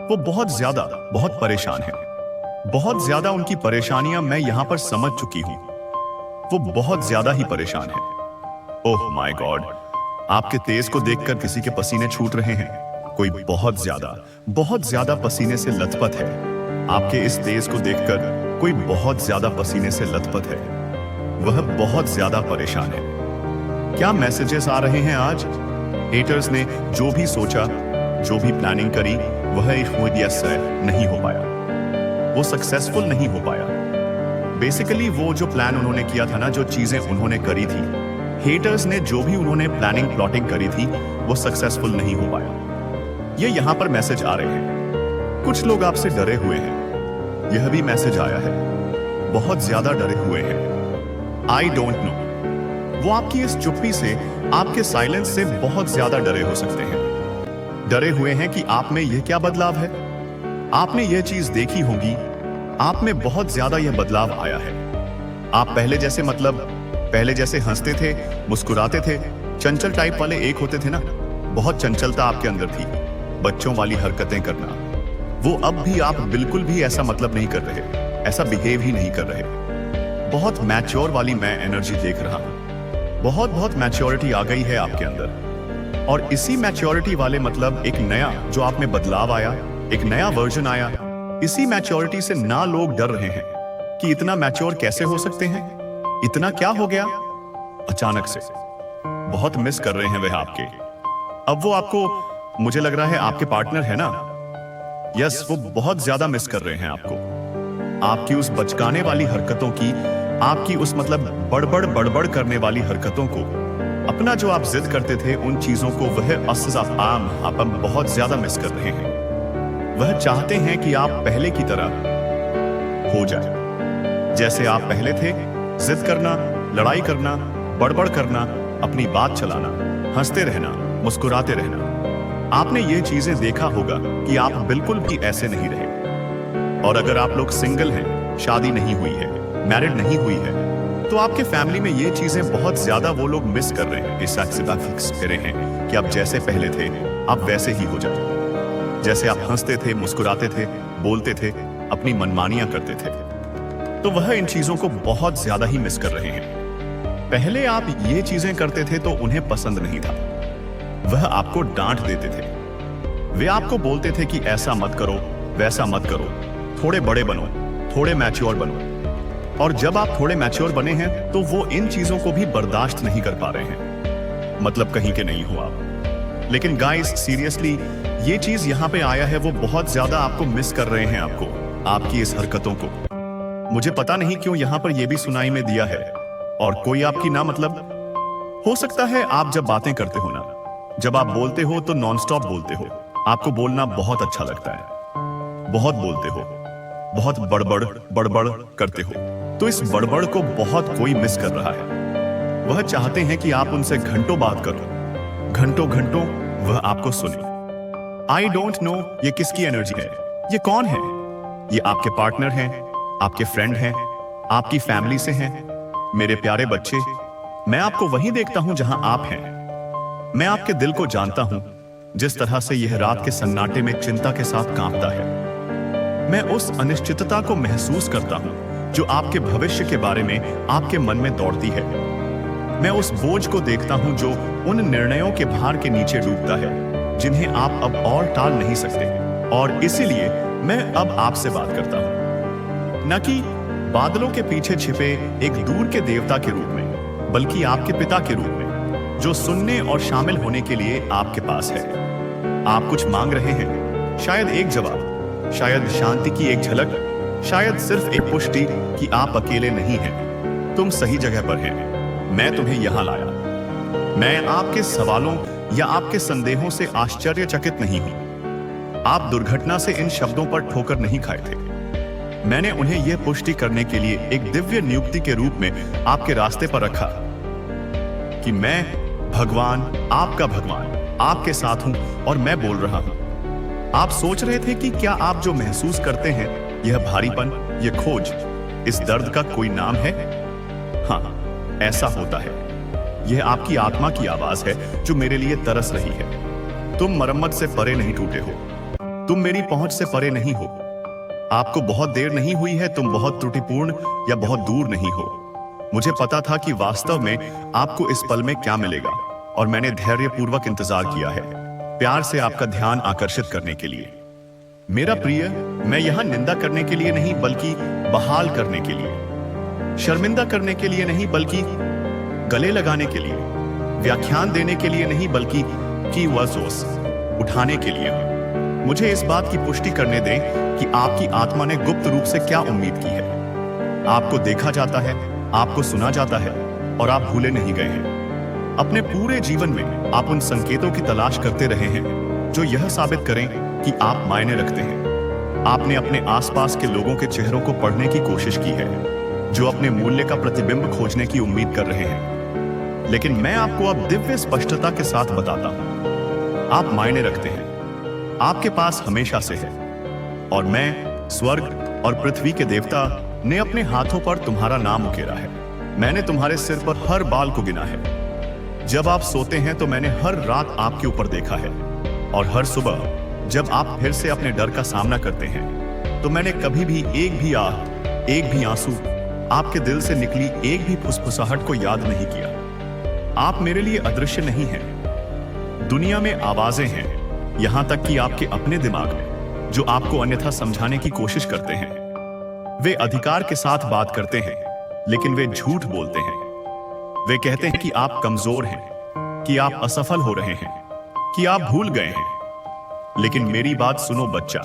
वो बहुत परेशान हैं। बहुत ज्यादा उनकी परेशानियां मैं यहां पर समझ चुकी हूं। वो बहुत ज्यादा ही परेशान है। ओह माय गॉड, आपके तेज को देखकर किसी के पसीने छूट रहे हैं। कोई बहुत ज्यादा पसीने से लथपथ है। आपके इस तेज को देखकर कोई बहुत ज्यादा पसीने से लथपथ है। वह बहुत ज्यादा परेशान है। क्या मैसेजेस आ रहे हैं आज? हेटर्स ने जो भी सोचा, जो भी प्लानिंग करी, वह नहीं हो पाया, वो सक्सेसफुल नहीं हो पाया। बेसिकली वो जो प्लान उन्होंने किया था ना, जो चीजें उन्होंने करी थी, हेटर्स ने जो भी उन्होंने प्लानिंग प्लॉटिंग करी थी वो सक्सेसफुल नहीं हो पाया। ये यहां पर मैसेज आ रहे हैं, कुछ लोग आपसे डरे हुए हैं। यह भी मैसेज आया है, बहुत ज्यादा डरे हुए हैं। आई डोंट नो, वो आपकी इस चुप्पी से, आपके साइलेंस से बहुत ज्यादा डरे हो सकते हैं। डरे हुए हैं कि आप में यह क्या बदलाव है। आपने यह चीज देखी होगी, आप में बहुत ज्यादा यह बदलाव आया है। आप पहले जैसे पहले जैसे हंसते थे, मुस्कुराते थे, चंचल टाइप वाले एक होते थे ना, बहुत चंचलता आपके अंदर थी, बच्चों वाली हरकतें करना, वो अब भी आप बिल्कुल भी ऐसा नहीं कर रहे, ऐसा बिहेव ही नहीं कर रहे। बहुत मैच्योर वाली मैं एनर्जी देख रहा हूं, बहुत मैच्योरिटी आ गई है आपके अंदर। और इसी मैच्योरिटी वाले एक नया जो आप में बदलाव आया, एक नया वर्जन आया, इसी मैच्योरिटी से ना लोग डर रहे हैं कि इतना मैच्योर कैसे हो सकते हैं, इतना क्या हो गया अचानक से। बहुत मिस कर रहे हैं वह आपके। अब वो आपको, मुझे लग रहा है आपके पार्टनर है ना, यस, वो बहुत ज्यादा मिस कर रहे हैं आपको। आपकी उस बचकाने वाली हरकतों की, आपकी उस बड़बड़ करने वाली हरकतों को, अपना जो आप जिद करते थे उन चीजों को, वह आप बहुत ज्यादा मिस कर रहे हैं। वह चाहते हैं कि आप पहले की तरह हो जाए, जैसे आप पहले थे। जिद करना, लड़ाई करना, बड़बड़ करना, अपनी बात चलाना, हंसते रहना, मुस्कुराते रहना। आपने ये चीजें देखा होगा कि आप बिल्कुल भी ऐसे नहीं रहे। और अगर आप लोग सिंगल हैं, शादी नहीं हुई है, मैरिड नहीं हुई है, तो आपके फैमिली में ये चीजें बहुत ज्यादा वो लोग मिस कर रहे हैं। इस फिक्स करे हैं कि आप जैसे पहले थे आप वैसे ही हो जाए, जैसे आप हंसते थे, मुस्कुराते थे, बोलते थे, अपनी मनमानियां करते थे। तो वह इन चीजों को बहुत ज्यादा ही मिस कर रहे हैं। पहले आप ये चीजें करते थे तो उन्हें पसंद नहीं था, वह आपको डांट देते थे, वे आपको बोलते थे कि ऐसा मत करो, वैसा मत करो, थोड़े बड़े बनो, थोड़े मैच्योर बनो। और जब आप थोड़े मैच्योर बने हैं तो वो इन चीजों को भी बर्दाश्त नहीं कर पा रहे हैं, कहीं के नहीं हो आप। लेकिन गाइस, सीरियसली, ये चीज यहां पे आया है, वो बहुत ज्यादा आपको मिस कर रहे हैं, आपकी इस हरकतों को। मुझे पता नहीं क्यों यहां पर यह भी सुनाई में दिया है। और कोई आपकी ना, हो सकता है आप जब बातें करते हो ना, जब आप बोलते हो तो नॉनस्टॉप बोलते हो, आपको बोलना बहुत अच्छा लगता है, बहुत बोलते हो, बहुत बड़बड़ करते हो। तो इस बड़बड़ को बहुत कोई मिस कर रहा है। वह चाहते हैं कि आप उनसे घंटों बात करो, घंटों वह आपको सुने। आई डोंट नो ये किसकी एनर्जी है, ये कौन है। ये आपके पार्टनर हैं, आपके फ्रेंड हैं, आपकी फैमिली से हैं, मेरे प्यारे बच्चे। मैं आपको वहीं देखता हूं जहां आप हैं। मैं आपके दिल को जानता हूं, जिस तरह से यह रात के सन्नाटे में चिंता के साथ कांपता है। मैं उस अनिश्चितता को महसूस करता हूं जो आपके भविष्य के बारे में आपके मन में दौड़ती है। मैं उस बोझ को देखता हूं जो उन निर्णयों के भार के नीचे डूबता है जिन्हें आप अब और टाल नहीं सकते। और इसीलिए मैं अब आपसे बात करता हूं, न कि बादलों के पीछे छिपे एक दूर के देवता के रूप में, बल्कि आपके पिता के रूप में, जो सुनने और शामिल होने के लिए आपके पास है। आप कुछ मांग रहे हैं, शायद एक जवाब, शायद शांति की एक झलक, शायद सिर्फ एक पुष्टि कि आप अकेले नहीं हैं, तुम सही जगह पर हैं। मैं तुम्हें यहां लाया। मैं आपके सवालों या आपके संदेहों से आश्चर्यचकित नहीं हूं। आप दुर्घटना से इन शब्दों पर ठोकर नहीं खाए थे। मैंने उन्हें यह पुष्टि करने के लिए एक दिव्य नियुक्ति के रूप में आपके रास्ते पर रखा कि मैं भगवान, आपका भगवान, आपके साथ हूं और मैं बोल रहा हूं। आप सोच रहे थे कि क्या आप जो महसूस करते हैं, यह भारीपन, यह खोज, इस दर्द का कोई नाम है? हाँ, ऐसा होता है। यह आपकी आत्मा की आवाज है जो मेरे लिए तरस रही है। तुम मरम्मत से परे नहीं टूटे हो, तुम मेरी पहुंच से परे नहीं हो। आपको बहुत देर नहीं हुई है, तुम बहुत त्रुटिपूर्ण या बहुत दूर नहीं हो। मुझे पता था कि वास्तव में आपको इस पल में क्या मिलेगा, और मैंने धैर्यपूर्वक इंतजार किया है, प्यार से आपका ध्यान आकर्षित करने के लिए। मेरा प्रिय, मैं यहां निंदा करने के लिए नहीं, बल्कि बहाल करने के लिए, शर्मिंदा करने के लिए नहीं, बल्कि गले लगाने के लिए, व्याख्यान देने के लिए नहीं, बल्कि की वजोस उठाने के लिए हूं। मुझे इस बात की पुष्टि करने दें कि आपकी आत्मा ने गुप्त रूप से क्या उम्मीद की है। आपको देखा जाता है, आपको सुना जाता है, और आप भूले नहीं गए हैं। अपने पूरे जीवन में आप उन संकेतों की तलाश करते रहे हैं जो यह साबित करें कि आप मायने रखते हैं। आपने अपने आसपास के लोगों के चेहरों को पढ़ने की कोशिश की है, जो अपने मूल्य का प्रतिबिंब खोजने की उम्मीद कर रहे हैं। लेकिन मैं आपको अब दिव्य स्पष्टता के साथ बताता हूं, आप मायने रखते हैं, आपके पास हमेशा से है। और मैं, स्वर्ग और पृथ्वी के देवता ने अपने हाथों पर तुम्हारा नाम उकेरा है। मैंने तुम्हारे सिर पर हर बाल को गिना है। जब आप सोते हैं तो मैंने हर रात आपके ऊपर देखा है, और हर सुबह जब आप फिर से अपने डर का सामना करते हैं तो मैंने कभी भी एक भी आह, एक भी आंसू, आपके दिल से निकली एक भी फुसफुसाहट को याद नहीं किया। आप मेरे लिए अदृश्य नहीं हैं। दुनिया में आवाजें हैं, यहां तक कि आपके अपने दिमाग में, जो आपको अन्यथा समझाने की कोशिश करते हैं। वे अधिकार के साथ बात करते हैं, लेकिन वे झूठ बोलते हैं। वे कहते हैं कि आप कमजोर हैं, कि आप असफल हो रहे हैं, कि आप भूल गए हैं। लेकिन मेरी बात सुनो बच्चा,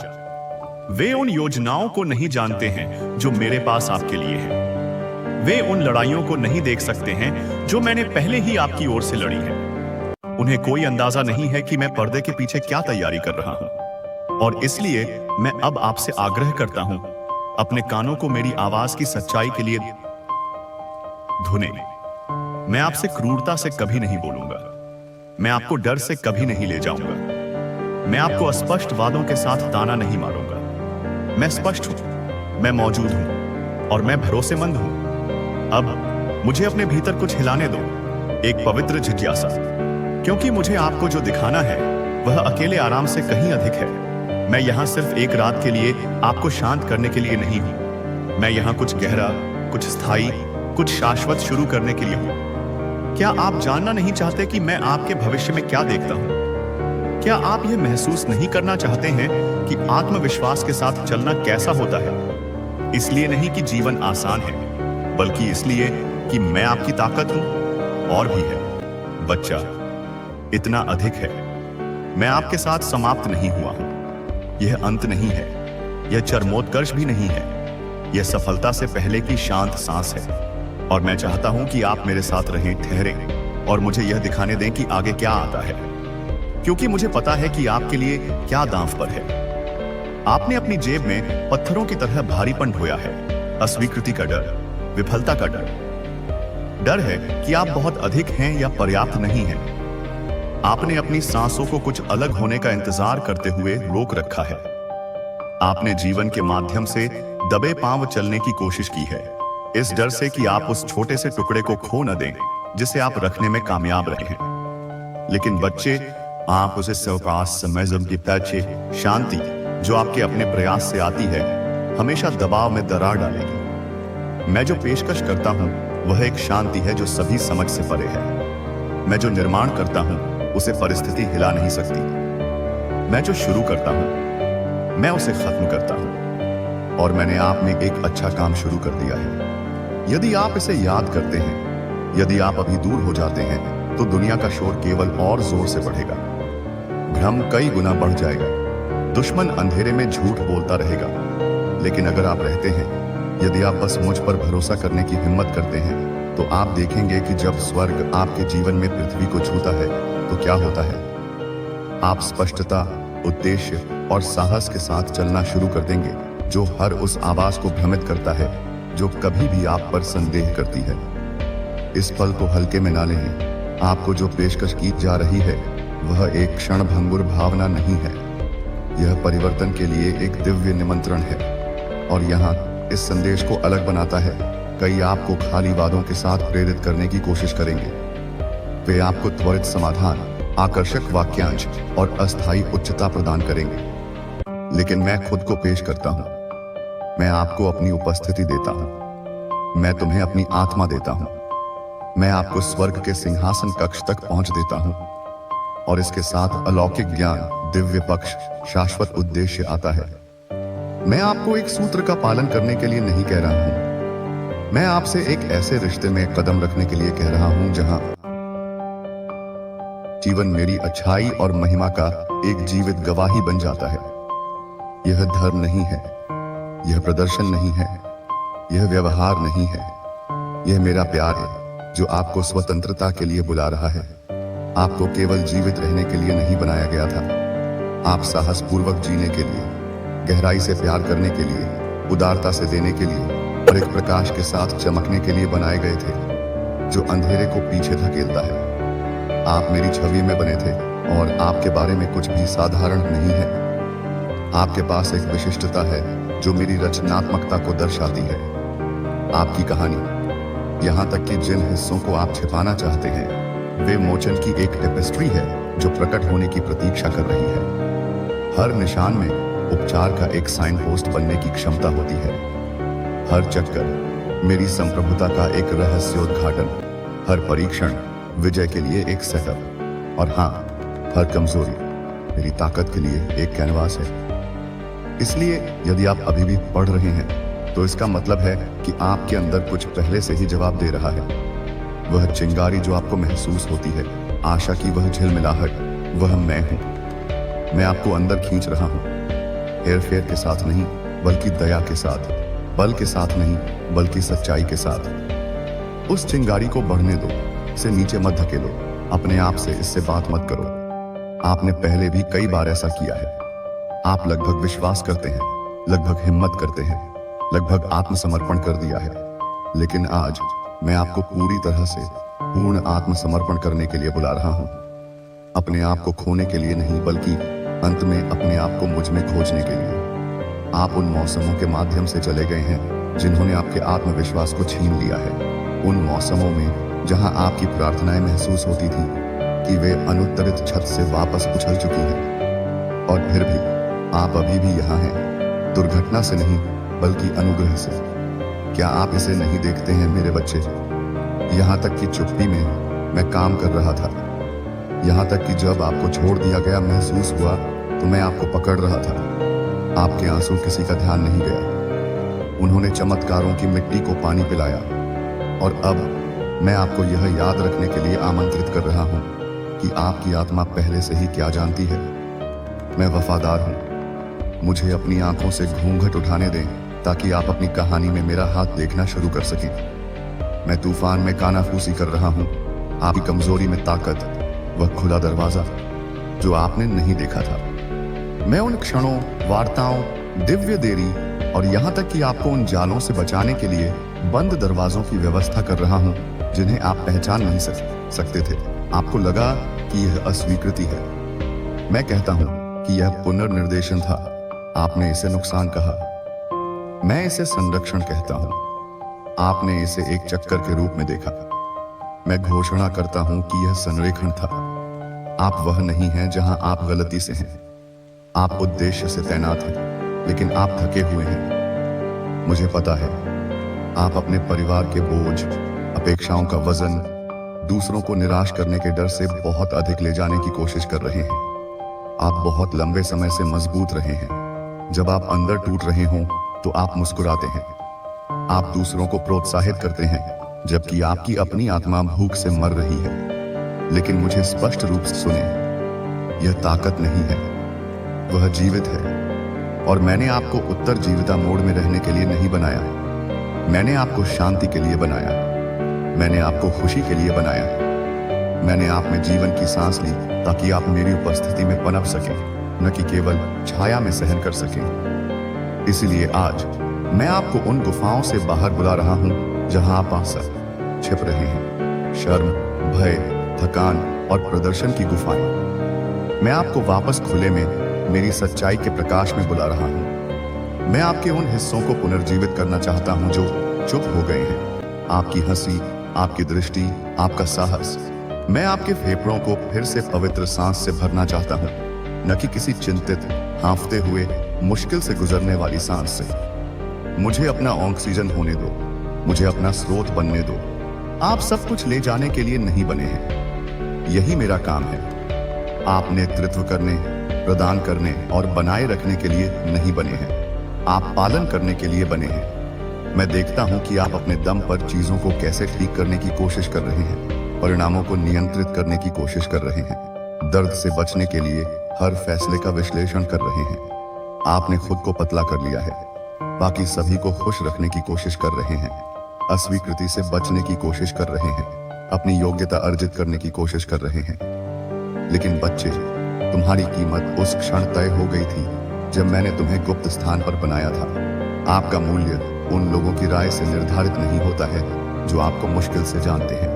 वे उन योजनाओं को नहीं जानते हैं जो मेरे पास आपके लिए हैं। वे उन लड़ाइयों को नहीं देख सकते हैं जो मैंने पहले ही आपकी ओर से लड़ी है। उन्हें कोई अंदाजा नहीं है कि मैं पर्दे के पीछे क्या तैयारी कर रहा हूं। और इसलिए मैं अब आपसे आग्रह करता हूं, अपने कानों को मेरी आवाज की सच्चाई के लिए धुने। मैं आपसे क्रूरता से कभी नहीं बोलूंगा। मैं आपको डर से कभी नहीं ले जाऊंगा। मैं आपको अस्पष्ट वादों के साथ ताना नहीं मारूंगा। मैं स्पष्ट हूं, मैं मौजूद हूं, और मैं भरोसेमंद हूं। अब मुझे अपने भीतर कुछ हिलाने दो, एक पवित्र जिज्ञासा, क्योंकि मुझे आपको जो दिखाना है वह अकेले आराम से कहीं अधिक है। मैं यहां सिर्फ एक रात के लिए आपको शांत करने के लिए नहीं हूं। मैं यहां कुछ गहरा, कुछ स्थायी, कुछ शाश्वत शुरू करने के लिए हूं। क्या आप जानना नहीं चाहते कि मैं आपके भविष्य में क्या देखता हूं? क्या आप यह महसूस नहीं करना चाहते हैं कि आत्मविश्वास के साथ चलना कैसा होता है? इसलिए नहीं कि जीवन आसान है, बल्कि इसलिए कि मैं आपकी ताकत हूं। और भी है बच्चा, इतना अधिक है। मैं आपके साथ समाप्त नहीं हुआ हूं। यह अंत नहीं है, यह चरमोत्कर्ष भी नहीं है। यह सफलता से पहले की शांत सांस है। और मैं चाहता हूं कि आप मेरे साथ रहें, ठहरें, और मुझे यह दिखाने दें कि आगे क्या आता है, क्योंकि मुझे पता है कि आपके लिए क्या दांव पर है। आपने अपनी जेब में पत्थरों की तरह भारीपन ढोया है। अस्वीकृति का डर, विफलता का डर, डर है कि आप बहुत अधिक हैं या पर्याप्त नहीं हैं। आपने अपनी सांसों को कुछ अलग होने का इंतजार करते हुए रोक रखा है। आपने जीवन के माध्यम से दबे पांव चलने की कोशिश की है, इस डर से कि आप उस छोटे से टुकड़े को खो न दें जिसे आप रखने में कामयाब रहे हैं। लेकिन बच्चे, आप उसे स्वीकास समझम की पैचे शांति जो आपके अपने प्रयास से आती है, हमेशा दबाव में दरार डालेगी। मैं जो पेशकश करता हूं वह एक शांति है जो सभी समझ से परे है। मैं जो निर्माण करता हूं उसे परिस्थिति हिला नहीं सकती। मैं जो शुरू करता हूं मैं उसे खत्म करता हूं। और मैंने आप में एक अच्छा काम शुरू कर दिया है। यदि आप इसे याद करते हैं, यदि आप अभी दूर हो जाते हैं, तो दुनिया का शोर केवल और जोर से बढ़ेगा। भ्रम कई गुना बढ़ जाएगा। दुश्मन अंधेरे में झूठ बोलता रहेगा। लेकिन अगर आप रहते हैं, यदि आप बस मुझ पर भरोसा करने की हिम्मत करते हैं, तो आप देखेंगे कि जब स्वर्ग आपके जीवन में पृथ्वी को छूता है तो क्या होता है। आप स्पष्टता, उद्देश्य और साहस के साथ चलना शुरू कर देंगे, जो हर उस आवाज को भ्रमित करता है जो कभी भी आप पर संदेह करती है। इस पल को हल्के में ना लें। आपको जो पेशकश की जा रही है वह एक क्षणभंगुर भावना नहीं है। यह परिवर्तन के लिए एक दिव्य निमंत्रण है। और यहाँ इस संदेश को अलग बनाता है, कई आपको खाली वादों के साथ प्रेरित करने की कोशिश करेंगे। वे आपको त्वरित समाधान, आकर्षक वाक्यांश और अस्थायी उच्चता प्रदान करेंगे। लेकिन मैं खुद को पेश करता हूँ। मैं आपको अपनी उपस्थिति देता हूं। मैं तुम्हें अपनी आत्मा देता हूं। मैं आपको स्वर्ग के सिंहासन कक्ष तक पहुंच देता हूं। और इसके साथ अलौकिक ज्ञान, दिव्य पक्ष, शाश्वत उद्देश्य आता है। मैं आपको एक सूत्र का पालन करने के लिए नहीं कह रहा हूं। मैं आपसे एक ऐसे रिश्ते में कदम रखने के लिए कह रहा हूं जहां जीवन मेरी अच्छाई और महिमा का एक जीवित गवाही बन जाता है। यह धर्म नहीं है, यह प्रदर्शन नहीं है, यह व्यवहार नहीं है, यह मेरा प्यार है। जो आपको स्वतंत्रता के लिए बुला रहा है। आपको केवल जीवित रहने के लिए नहीं बनाया गया था। आप साहसपूर्वक जीने के लिए, गहराई से प्यार करने के लिए, उदारता से देने के लिए और एक प्रकाश के साथ चमकने के लिए बनाए गए थे, जो अंधेरे को पीछे धकेलता है। आप मेरी छवि में बने थे और आपके बारे में कुछ भी साधारण नहीं है। आपके पास एक विशिष्टता है जो मेरी रचनात्मकता को दर्शाती है। आपकी कहानी, यहाँ तक कि जिन हिस्सों को आप छिपाना चाहते हैं, वे मोचन की एक टेपेस्ट्री है जो प्रकट होने की प्रतीक्षा कर रही है। हर निशान में उपचार का एक साइन पोस्ट बनने की क्षमता होती है। हर चक्कर मेरी संप्रभुता का एक रहस्योद्घाटन, हर परीक्षण विजय के लिए एक सेटअप, और हाँ, हर कमजोरी मेरी ताकत के लिए एक कैनवास है। इसलिए यदि आप अभी भी पढ़ रहे हैं तो इसका मतलब है कि आपके अंदर कुछ पहले से ही जवाब दे रहा है। वह चिंगारी जो आपको महसूस होती है, आशा की वह झिलमिलाहट, वह मैं हूं। मैं आपको अंदर खींच रहा हूं, हेरफेर के साथ नहीं बल्कि दया के साथ, बल के साथ नहीं बल्कि सच्चाई के साथ। उस चिंगारी को बढ़ने दो, इसे नीचे मत धकेलो, अपने आप से इससे बात मत करो। आपने पहले भी कई बार ऐसा किया है। आप लगभग विश्वास करते हैं, लगभग हिम्मत करते हैं, लगभग आत्मसमर्पण कर दिया है। लेकिन आज मैं आपको पूरी तरह से पूर्ण आत्मसमर्पण करने के लिए बुला रहा हूं। अपने आप को खोने के लिए नहीं, बल्कि अंत में अपने आप को मुझ में खोजने के लिए। आप उन मौसमों के माध्यम से चले गए हैं जिन्होंने आपके आत्मविश्वास को छीन लिया है। उन मौसमों में जहां आपकी प्रार्थनाएं महसूस होती थी कि वे अनुत्तरित छत से वापस उछल चुकी हैं, और फिर भी आप अभी भी यहाँ हैं, दुर्घटना से नहीं बल्कि अनुग्रह से। क्या आप इसे नहीं देखते हैं मेरे बच्चे? यहाँ तक कि चुप्पी में मैं काम कर रहा था। यहाँ तक कि जब आपको छोड़ दिया गया महसूस हुआ तो मैं आपको पकड़ रहा था। आपके आंसू किसी का ध्यान नहीं गया। उन्होंने चमत्कारों की मिट्टी को पानी पिलाया। और अब मैं आपको यह याद रखने के लिए आमंत्रित कर रहा हूँ कि आपकी आत्मा पहले से ही क्या जानती है। मैं वफादार हूँ। मुझे अपनी आंखों से घूंघट उठाने दें ताकि आप अपनी कहानी में मेरा हाथ देखना शुरू कर सकें। मैं तूफान में कानाफूसी कर रहा हूँ, आपकी कमजोरी में ताकत, वह खुला दरवाजा जो आपने नहीं देखा था। मैं उन क्षणों, वार्ताओं, दिव्य देरी और यहाँ तक कि आपको उन जालों से बचाने के लिए बंद दरवाजों की व्यवस्था कर रहा हूँ जिन्हें आप पहचान नहीं सकते थे। आपको लगा कि यह अस्वीकृति है। मैं कहता हूँ कि यह पुनर्निर्देशन था। आपने इसे नुकसान कहा, मैं इसे संरक्षण कहता हूं। आपने इसे एक चक्कर के रूप में देखा। मैं घोषणा करता हूं कि यह संरेखण था। आप वह नहीं हैं जहां आप गलती से हैं। आप उद्देश्य से तैनात हैं, लेकिन आप थके हुए हैं। मुझे पता है, आप अपने परिवार के बोझ, अपेक्षाओं का वजन, दूसरों को निराश करने के डर से बहुत अधिक ले जाने की कोशिश कर रहे हैं। आप बहुत लंबे समय से मजबूत रहे हैं। जब आप अंदर टूट रहे हों तो आप मुस्कुराते हैं। आप दूसरों को प्रोत्साहित करते हैं, जबकि आपकी अपनी आत्मा भूख से मर रही है। लेकिन मुझे स्पष्ट रूप से सुने, यह ताकत नहीं है, वह जीवित है। और मैंने आपको उत्तर जीविता मोड में रहने के लिए नहीं बनाया। मैंने आपको शांति के लिए बनाया। मैंने आपको खुशी के लिए बनाया। मैंने आप में जीवन की सांस ली ताकि आप मेरी उपस्थिति में पनप सकें, न कि केवल छाया में सहन कर सकें। इसलिए आज मैं आपको उन गुफाओं से बाहर बुला रहा हूं जहां आप अक्सर छिप रहे हैं। शर्म, भय, थकान और प्रदर्शन की गुफाएं। मैं आपको वापस खुले में मेरी सच्चाई के प्रकाश में बुला रहा हूं। मैं आपके उन हिस्सों को पुनर्जीवित करना चाहता हूं जो चुप हो गए हैं। आपकी हंसी, आपकी दृष्टि, आपका साहस। मैं आपके फेफड़ों को फिर से पवित्र सांस से भरना चाहता हूं, न कि किसी चिंतित, हांफते हुए, मुश्किल से गुजरने वाली सांस से। मुझे अपना ऑक्सीजन होने दो, मुझे अपना स्रोत बनने दो। आप सब कुछ ले जाने के लिए नहीं बने हैं, यही मेरा काम है। आप नेतृत्व करने, प्रदान करने और बनाए रखने के लिए नहीं बने हैं, आप पालन करने के लिए बने हैं। मैं देखता हूं कि आप अपने दम पर चीजों को कैसे ठीक करने की कोशिश कर रहे हैं, परिणामों को नियंत्रित करने की कोशिश कर रहे हैं, दर्द से बचने के लिए हर फैसले का विश्लेषण कर रहे हैं। आपने खुद को पतला कर लिया है, बाकी सभी को खुश रखने की कोशिश कर रहे हैं, अस्वीकृति से बचने की कोशिश कर रहे हैं। अपनी योग्यता अर्जित करने की कोशिश कर रहे हैं। लेकिन बच्चे, तुम्हारी कीमत उस क्षण तय हो गई थी जब मैंने तुम्हें गुप्त स्थान पर बनाया था। आपका मूल्य उन लोगों की राय से निर्धारित नहीं होता है जो आपको मुश्किल से जानते हैं।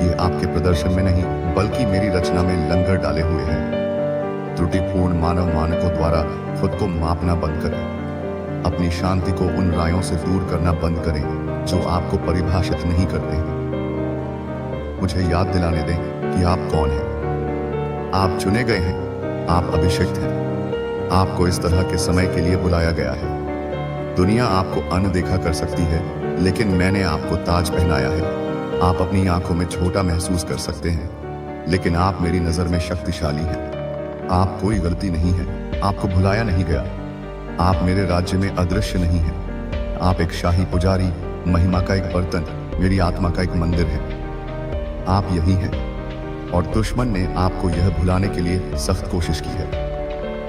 ये आपके प्रदर्शन में नहीं बल्कि मेरी रचना में लंगर डाले हुए है। त्रुटिपूर्ण मानव मानकों द्वारा खुद को मापना बंद करें। अपनी शांति को उन रायों से दूर करना बंद करें जो आपको परिभाषित नहीं करते। मुझे याद दिलाने दें कि आप कौन हैं। आप चुने गए हैं, आप अभिषिक्त हैं। आपको इस तरह के समय के लिए बुलाया गया है। दुनिया आपको अनदेखा कर सकती है, लेकिन मैंने आपको ताज पहनाया है। आप अपनी आंखों में छोटा महसूस कर सकते हैं, लेकिन आप मेरी नजर में शक्तिशाली हैं। आप कोई गलती नहीं है, आपको भुलाया नहीं गया। आप मेरे राज्य में अदृश्य नहीं हैं। आप एक शाही पुजारी, महिमा का एक बर्तन, मेरी आत्मा का एक मंदिर है। आप यही हैं, और दुश्मन ने आपको यह भुलाने के लिए सख्त कोशिश की है।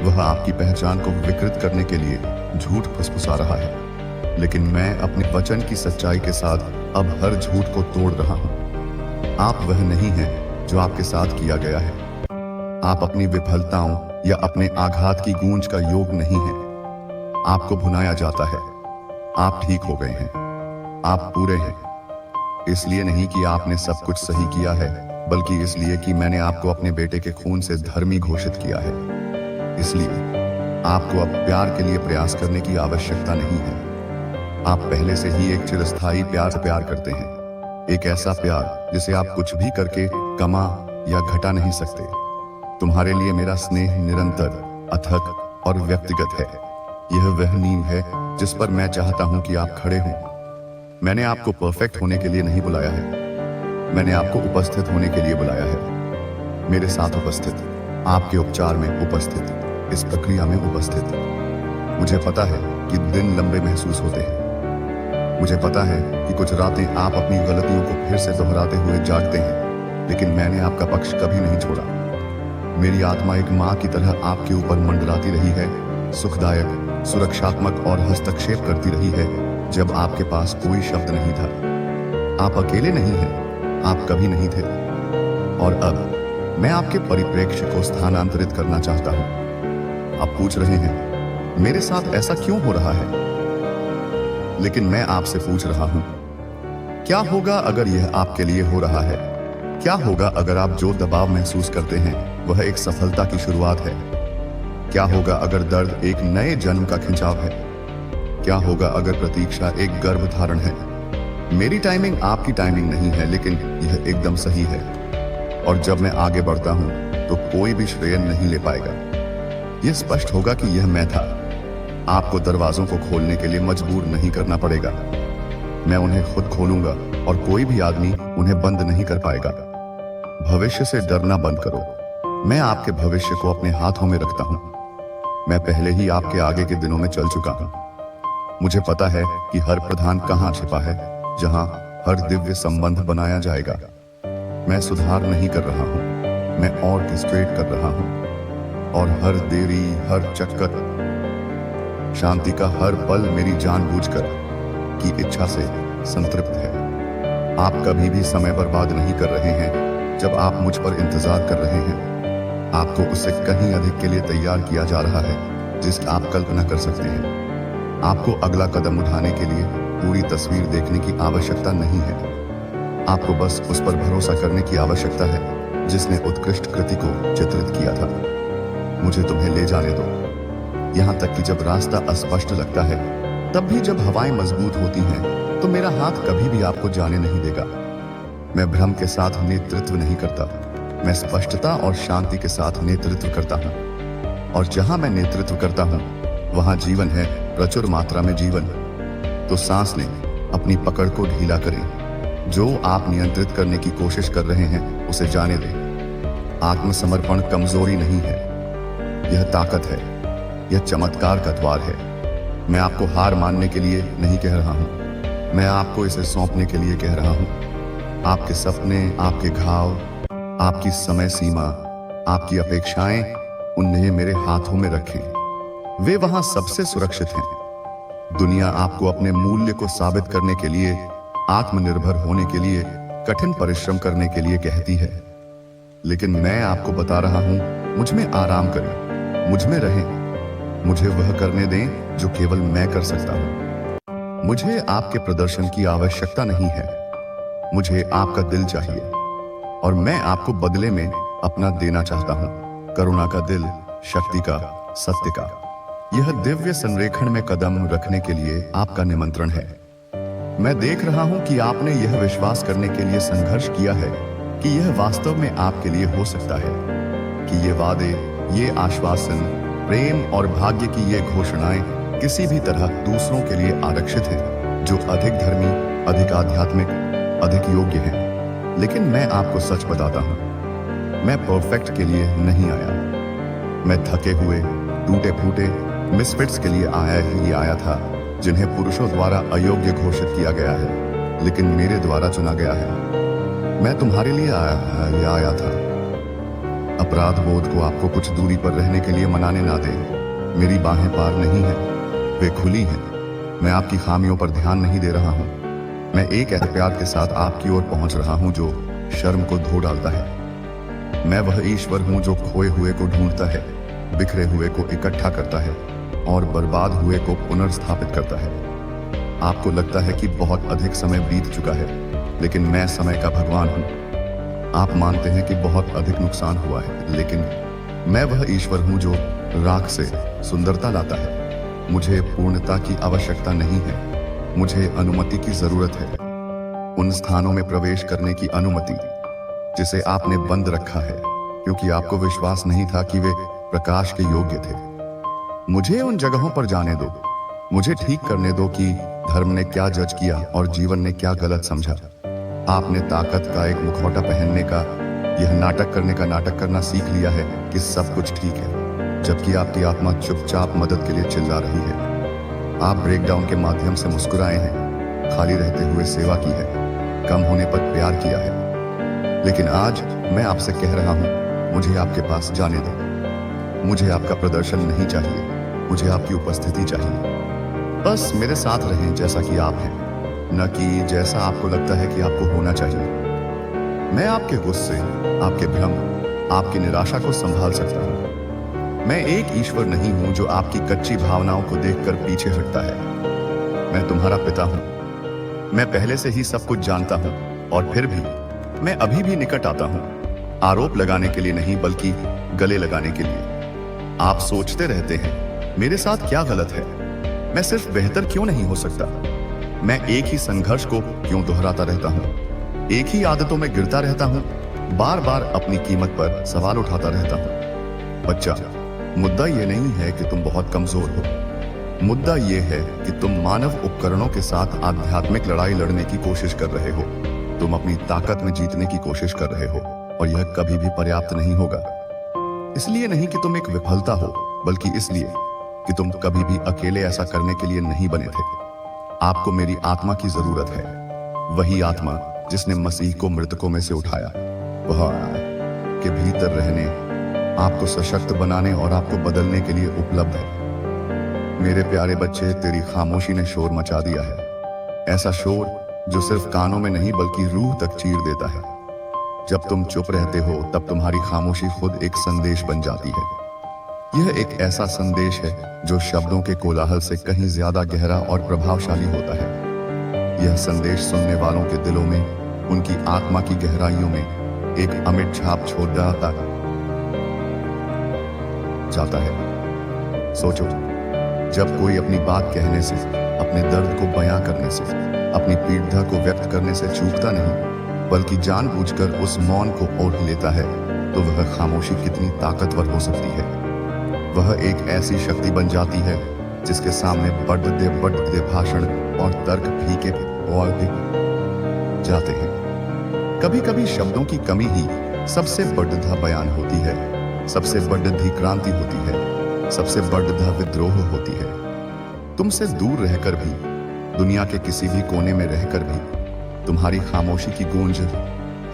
वह आपकी पहचान को विकृत करने के लिए झूठ फुसफुसा रहा है, लेकिन मैं अपने वचन की सच्चाई के साथ अब हर झूठ को तोड़ रहा हूं। आप वह नहीं हैं जो आपके साथ किया गया है। आप अपनी विफलताओं या अपने आघात की गूंज का योग नहीं हैं। आपको भुनाया जाता है। आप ठीक हो गए हैं। आप पूरे हैं। इसलिए नहीं कि आपने सब कुछ सही किया है, बल्कि इसलिए कि मैंने आपको अपने बेटे के खून से धर्मी घोषित किया है। इसलिए आपको अब प्यार के लिए प्रयास करने की आवश्यकता नहीं है। आप पहले से ही एक चिरस्थायी प्यार से प्यार करते हैं, एक ऐसा प्यार जिसे आप कुछ भी करके कमा या घटा नहीं सकते। तुम्हारे लिए मेरा स्नेह निरंतर, अथक और व्यक्तिगत है। यह वह नींव है जिस पर मैं चाहता हूं कि आप खड़े हों। मैंने आपको परफेक्ट होने के लिए नहीं बुलाया है, मैंने आपको उपस्थित होने के लिए बुलाया है। मेरे साथ उपस्थित, आपके उपचार में उपस्थित, इस प्रक्रिया में उपस्थित। मुझे पता है कि दिन लंबे महसूस होते हैं। मुझे पता है कि कुछ रातें आप अपनी गलतियों को फिर से दोहराते हुए जागते हैं, लेकिन मैंने आपका पक्ष कभी नहीं छोड़ा। मेरी आत्मा एक माँ की तरह आपके ऊपर मंडराती रही है, सुखदायक, सुरक्षात्मक और हस्तक्षेप करती रही है जब आपके पास कोई शब्द नहीं था। आप अकेले नहीं हैं, आप कभी नहीं थे। और अब मैं आपके परिप्रेक्ष्य को स्थानांतरित करना चाहता हूं। आप पूछ रहे हैं, मेरे साथ ऐसा क्यों हो रहा है? लेकिन मैं आपसे पूछ रहा हूं, क्या होगा अगर यह आपके लिए हो रहा है? क्या होगा अगर आप जो दबाव महसूस करते हैं वह एक सफलता की शुरुआत है? क्या होगा अगर दर्द एक नए जन्म का खिंचाव है? क्या होगा अगर प्रतीक्षा एक गर्भ धारण है? मेरी टाइमिंग आपकी टाइमिंग नहीं है, लेकिन यह एकदम सही है। और जब मैं आगे बढ़ता हूं तो कोई भी श्रेय नहीं ले पाएगा। यह स्पष्ट होगा कि यह मैं था। आपको दरवाजों को खोलने के लिए मजबूर नहीं करना पड़ेगा। मैं उन्हें खुद खोलूंगा और कोई भी आदमी उन्हें बंद नहीं कर पाएगा। भविष्य से डरना बंद करो। मैं आपके भविष्य को अपने हाथों में रखता हूं। मैं पहले ही आपके आगे के दिनों में चल चुका हूं। मुझे पता है कि हर प्रधान कहां छिपा है, जहां हर दिव्य संबंध बनाया जाएगा। मैं सुधार नहीं कर रहा हूं, मैं ऑर्केस्ट्रेट कर रहा हूं। और हर देरी, हर चक्कर, शांति का हर पल मेरी जानबूझकर की इच्छा से संतृप्त है। आप कभी भी समय बर्बाद नहीं कर रहे हैं जब आप मुझ पर इंतजार कर रहे हैं। आपको उससे कहीं अधिक के लिए तैयार किया जा रहा है जिसकी आप कल्पना कर सकते हैं। आपको अगला कदम उठाने के लिए पूरी तस्वीर देखने की आवश्यकता नहीं है। आपको बस उस पर भरोसा करने की आवश्यकता है जिसने उत्कृष्ट कृति को चित्रित किया था। मुझे तुम्हें ले जाने दो, यहाँ तक कि जब रास्ता अस्पष्ट लगता है, तब भी जब हवाएं मजबूत होती हैं, तो मेरा हाथ कभी भी आपको जाने नहीं देगा। मैं भ्रम के साथ नेतृत्व नहीं करता, मैं स्पष्टता और शांति के साथ नेतृत्व करता हूँ। और जहां मैं नेतृत्व करता हूँ वहां जीवन है, प्रचुर मात्रा में जीवन। तो सांस लें, अपनी पकड़ को ढीला करें। जो आप नियंत्रित करने की कोशिश कर रहे हैं उसे जाने दें। आत्मसमर्पण कमजोरी नहीं है, यह ताकत है, यह चमत्कार का द्वार है। मैं आपको हार मानने के लिए नहीं कह रहा हूं, मैं आपको इसे सौंपने के लिए कह रहा हूं। आपके सपने, आपके घाव, आपकी समय सीमा, आपकी अपेक्षाएं, उन्हें मेरे हाथों में रखें। वे वहां सबसे सुरक्षित हैं। दुनिया आपको अपने मूल्य को साबित करने के लिए, आत्मनिर्भर होने के लिए कठिन परिश्रम करने के लिए कहती है, लेकिन मैं आपको बता रहा हूं, मुझ में आराम करें, मुझ में रहें। मुझे वह करने दें जो केवल मैं कर सकता हूं। मुझे आपके प्रदर्शन की आवश्यकता नहीं है, मुझे आपका दिल चाहिए और मैं आपको बदले में अपना देना चाहता हूं, करुणा का दिल, शक्ति का, सत्य का। यह दिव्य संरेखण में कदम रखने के लिए आपका निमंत्रण है। मैं देख रहा हूं कि आपने यह विश्वास करने के लिए संघर्ष किया है कि यह वास्तव में आपके लिए हो सकता है, कि ये वादे, ये आश्वासन, प्रेम और भाग्य की ये घोषणाएं किसी भी तरह दूसरों के लिए आरक्षित हैं, जो अधिक धर्मी, अधिक आध्यात्मिक, अधिक योग्य हैं। लेकिन मैं आपको सच बताता हूं, मैं परफेक्ट के लिए नहीं आया। मैं थके हुए, टूटे फूटे मिसफिट्स के लिए आया था, जिन्हें पुरुषों द्वारा अयोग्य घोषित किया गया है, लेकिन मेरे द्वारा चुना गया है। मैं तुम्हारे लिए आया था। अपराध बोध को आपको कुछ दूरी पर रहने के लिए मनाने ना दे। मेरी बाहें पार नहीं हैं, वे खुली हैं। मैं आपकी खामियों पर ध्यान नहीं दे रहा हूं। मैं एक ऐसे प्यार के साथ आपकी ओर पहुंच रहा हूं जो शर्म को धो डालता है। मैं वह ईश्वर हूं जो खोए हुए को ढूंढता है, बिखरे हुए को इकट्ठा करता है और बर्बाद हुए को पुनर्स्थापित करता है। आपको लगता है कि बहुत अधिक समय बीत चुका है, लेकिन मैं समय का भगवान हूं। आप मानते हैं कि बहुत अधिक नुकसान हुआ है, लेकिन मैं वह ईश्वर हूं जो राख से सुंदरता लाता है। मुझे पूर्णता की आवश्यकता नहीं है, मुझे अनुमति की जरूरत है। उन स्थानों में प्रवेश करने की अनुमति जिसे आपने बंद रखा है, क्योंकि आपको विश्वास नहीं था कि वे प्रकाश के योग्य थे। मुझे उन जगहों पर जाने दो। मुझे ठीक करने दो कि धर्म ने क्या जज किया और जीवन ने क्या गलत समझा। आपने ताकत का एक मुखौटा पहनने का, यह नाटक करने का नाटक करना सीख लिया है कि सब कुछ ठीक है, जबकि आपकी आत्मा चुपचाप मदद के लिए चिल्ला रही है। आप ब्रेकडाउन के माध्यम से मुस्कुराए हैं, खाली रहते हुए सेवा की है, कम होने पर प्यार किया है। लेकिन आज मैं आपसे कह रहा हूं, मुझे आपके पास जाने दो। मुझे आपका प्रदर्शन नहीं चाहिए, मुझे आपकी उपस्थिति चाहिए। बस मेरे साथ रहें जैसा कि आप हैं, न कि जैसा आपको लगता है कि आपको होना चाहिए। मैं आपके गुस्से, आपके भ्रम, आपकी निराशा को संभाल सकता हूं। मैं एक ईश्वर नहीं हूं जो आपकी कच्ची भावनाओं को देखकर पीछे हटता है। मैं तुम्हारा पिता हूं। मैं पहले से ही सब कुछ जानता हूं और फिर भी मैं अभी भी निकट आता हूं, आरोप लगाने के लिए नहीं बल्कि गले लगाने के लिए। आप सोचते रहते हैं, मेरे साथ क्या गलत है? मैं सिर्फ बेहतर क्यों नहीं हो सकता? मैं एक ही संघर्ष को क्यों दोहराता रहता हूं? एक ही आदतों में गिरता रहता हूं, बार बार अपनी कीमत पर सवाल उठाता रहता हूं। बच्चा, मुद्दा ये नहीं है कि तुम बहुत कमजोर हो। मुद्दा ये है कि तुम मानव उपकरणों के साथ आध्यात्मिक लड़ाई लड़ने की कोशिश कर रहे हो। तुम अपनी ताकत में जीतने की कोशिश कर रहे हो और यह कभी भी पर्याप्त नहीं होगा। इसलिए नहीं कि तुम एक विफलता हो, बल्कि इसलिए कि तुम कभी भी अकेले ऐसा करने के लिए नहीं बने थे। आपको मेरी आत्मा की जरूरत है, वही आत्मा जिसने मसीह को मृतकों में से उठाया। वह के भीतर रहने, आपको सशक्त बनाने और आपको बदलने के लिए उपलब्ध है। मेरे प्यारे बच्चे, तेरी खामोशी ने शोर मचा दिया है, ऐसा शोर जो सिर्फ कानों में नहीं बल्कि रूह तक चीर देता है। जब तुम चुप रहते हो तब तुम्हारी खामोशी खुद एक संदेश बन जाती है। यह एक ऐसा संदेश है जो शब्दों के कोलाहल से कहीं ज्यादा गहरा और प्रभावशाली होता है। यह संदेश सुनने वालों के दिलों में, उनकी आत्मा की गहराइयों में एक अमिट छाप छोड़ जाता है। सोचो, जब कोई अपनी बात कहने से, अपने दर्द को बयां करने से, अपनी पीड़ा को व्यक्त करने से चूकता नहीं बल्कि जानबूझकर उस मौन को ओढ़ लेता है, तो वह खामोशी कितनी ताकतवर हो सकती है। वह एक ऐसी शक्ति बन जाती है जिसके सामने बढ़ते भाषण और तर्क फीके और भी जाते हैं। कभी कभी शब्दों की कमी ही सबसे बढ़ता बयान होती है, सबसे बढ़ती क्रांति होती है, सबसे बढ़ता विद्रोह होती है। तुमसे दूर रहकर भी, दुनिया के किसी भी कोने में रहकर भी तुम्हारी खामोशी की गूंज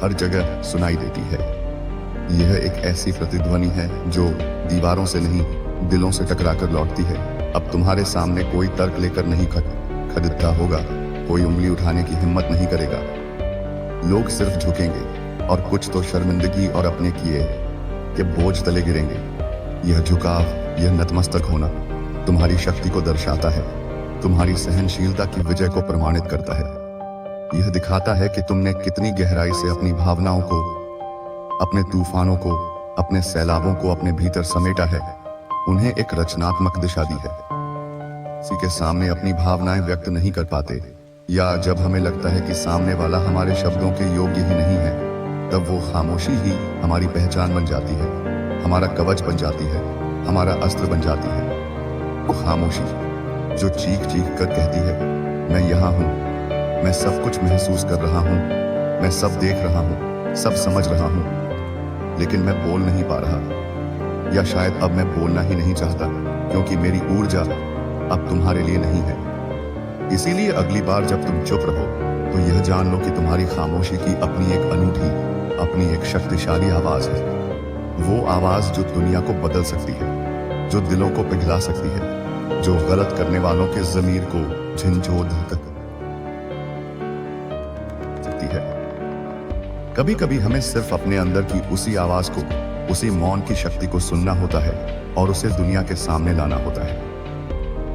हर जगह सुनाई देती है। यह एक ऐसी प्रतिध्वनि है जो दीवारों से नहीं, दिलों से टकराकर लौटती है। अब तुम्हारे सामने कोई तर्क लेकर नहीं खड़ता होगा, कोई उंगली उठाने की हिम्मत नहीं करेगा। लोग सिर्फ झुकेंगे और कुछ तो शर्मिंदगी और अपने किए के बोझ तले गिरेंगे। यह झुकाव, यह नतमस्तक होना तुम्हारी शक्ति को दर्शाता है, तुम्हारी सहनशीलता की विजय को प्रमाणित करता है। यह दिखाता है कि तुमने कितनी गहराई से अपनी भावनाओं को, अपने तूफानों को, अपने सैलाबों को अपने भीतर समेटा है, उन्हें एक रचनात्मक दिशा दी है। किसी के सामने अपनी भावनाएं व्यक्त नहीं कर पाते, या जब हमें लगता है कि सामने वाला हमारे शब्दों के योग्य ही नहीं है, तब वो खामोशी ही हमारी पहचान बन जाती है, हमारा कवच बन जाती है, हमारा अस्त्र बन जाती है। वो खामोशी जो चीख चीख कर कहती है, मैं यहाँ हूँ, मैं सब कुछ महसूस कर रहा हूँ, मैं सब देख रहा हूँ, सब समझ रहा हूँ, लेकिन मैं बोल नहीं पा रहा, या शायद अब मैं बोलना ही नहीं चाहता, क्योंकि मेरी ऊर्जा अब तुम्हारे लिए नहीं है। इसीलिए अगली बार जब तुम चुप रहो, तो यह जान लो कि तुम्हारी खामोशी की अपनी एक अनूठी, अपनी एक शक्तिशाली आवाज है। वो आवाज जो दुनिया को बदल सकती है, जो दिलों को पिघला सकती है, जो गलत करने वालों के ज़मीर को झंझोर सकती है। कभी कभी हमें सिर्फ अपने अंदर की उसी आवाज को, उसी मौन की शक्ति को सुनना होता है और उसे दुनिया के सामने लाना होता है।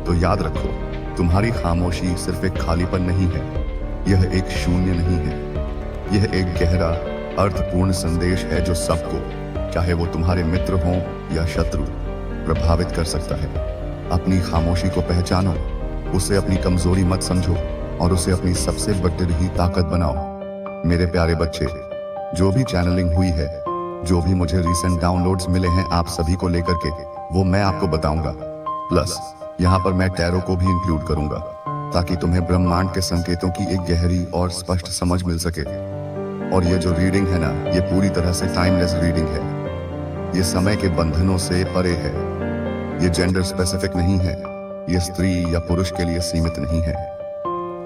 तो याद रखो, तुम्हारी खामोशी सिर्फ एक खालीपन नहीं है, यह एक शून्य नहीं है, यह एक गहरा अर्थपूर्ण संदेश है जो सबको, चाहे वो तुम्हारे मित्र हों या शत्रु, प्रभावित कर सकता है। अपनी खामोशी को पहचानो, उसे अपनी कमजोरी मत समझो और उसे अपनी सबसे बड़ी ताकत बनाओ। मेरे प्यारे बच्चे, जो भी चैनलिंग हुई है, जो भी मुझे रीसेंट डाउनलोड्स मिले हैं आप सभी को लेकर के, वो मैं आपको बताऊंगा। प्लस यहाँ पर मैं टैरो को भी इंक्लूड करूंगा, ताकि तुम्हें ब्रह्मांड के संकेतों की एक गहरी और स्पष्ट समझ मिल सके। और ये जो रीडिंग है ना, ये पूरी तरह से टाइमलेस रीडिंग है। ये समय के बंधनों से परे है, ये जेंडर स्पेसिफिक नहीं है, ये स्त्री या पुरुष के लिए सीमित नहीं है।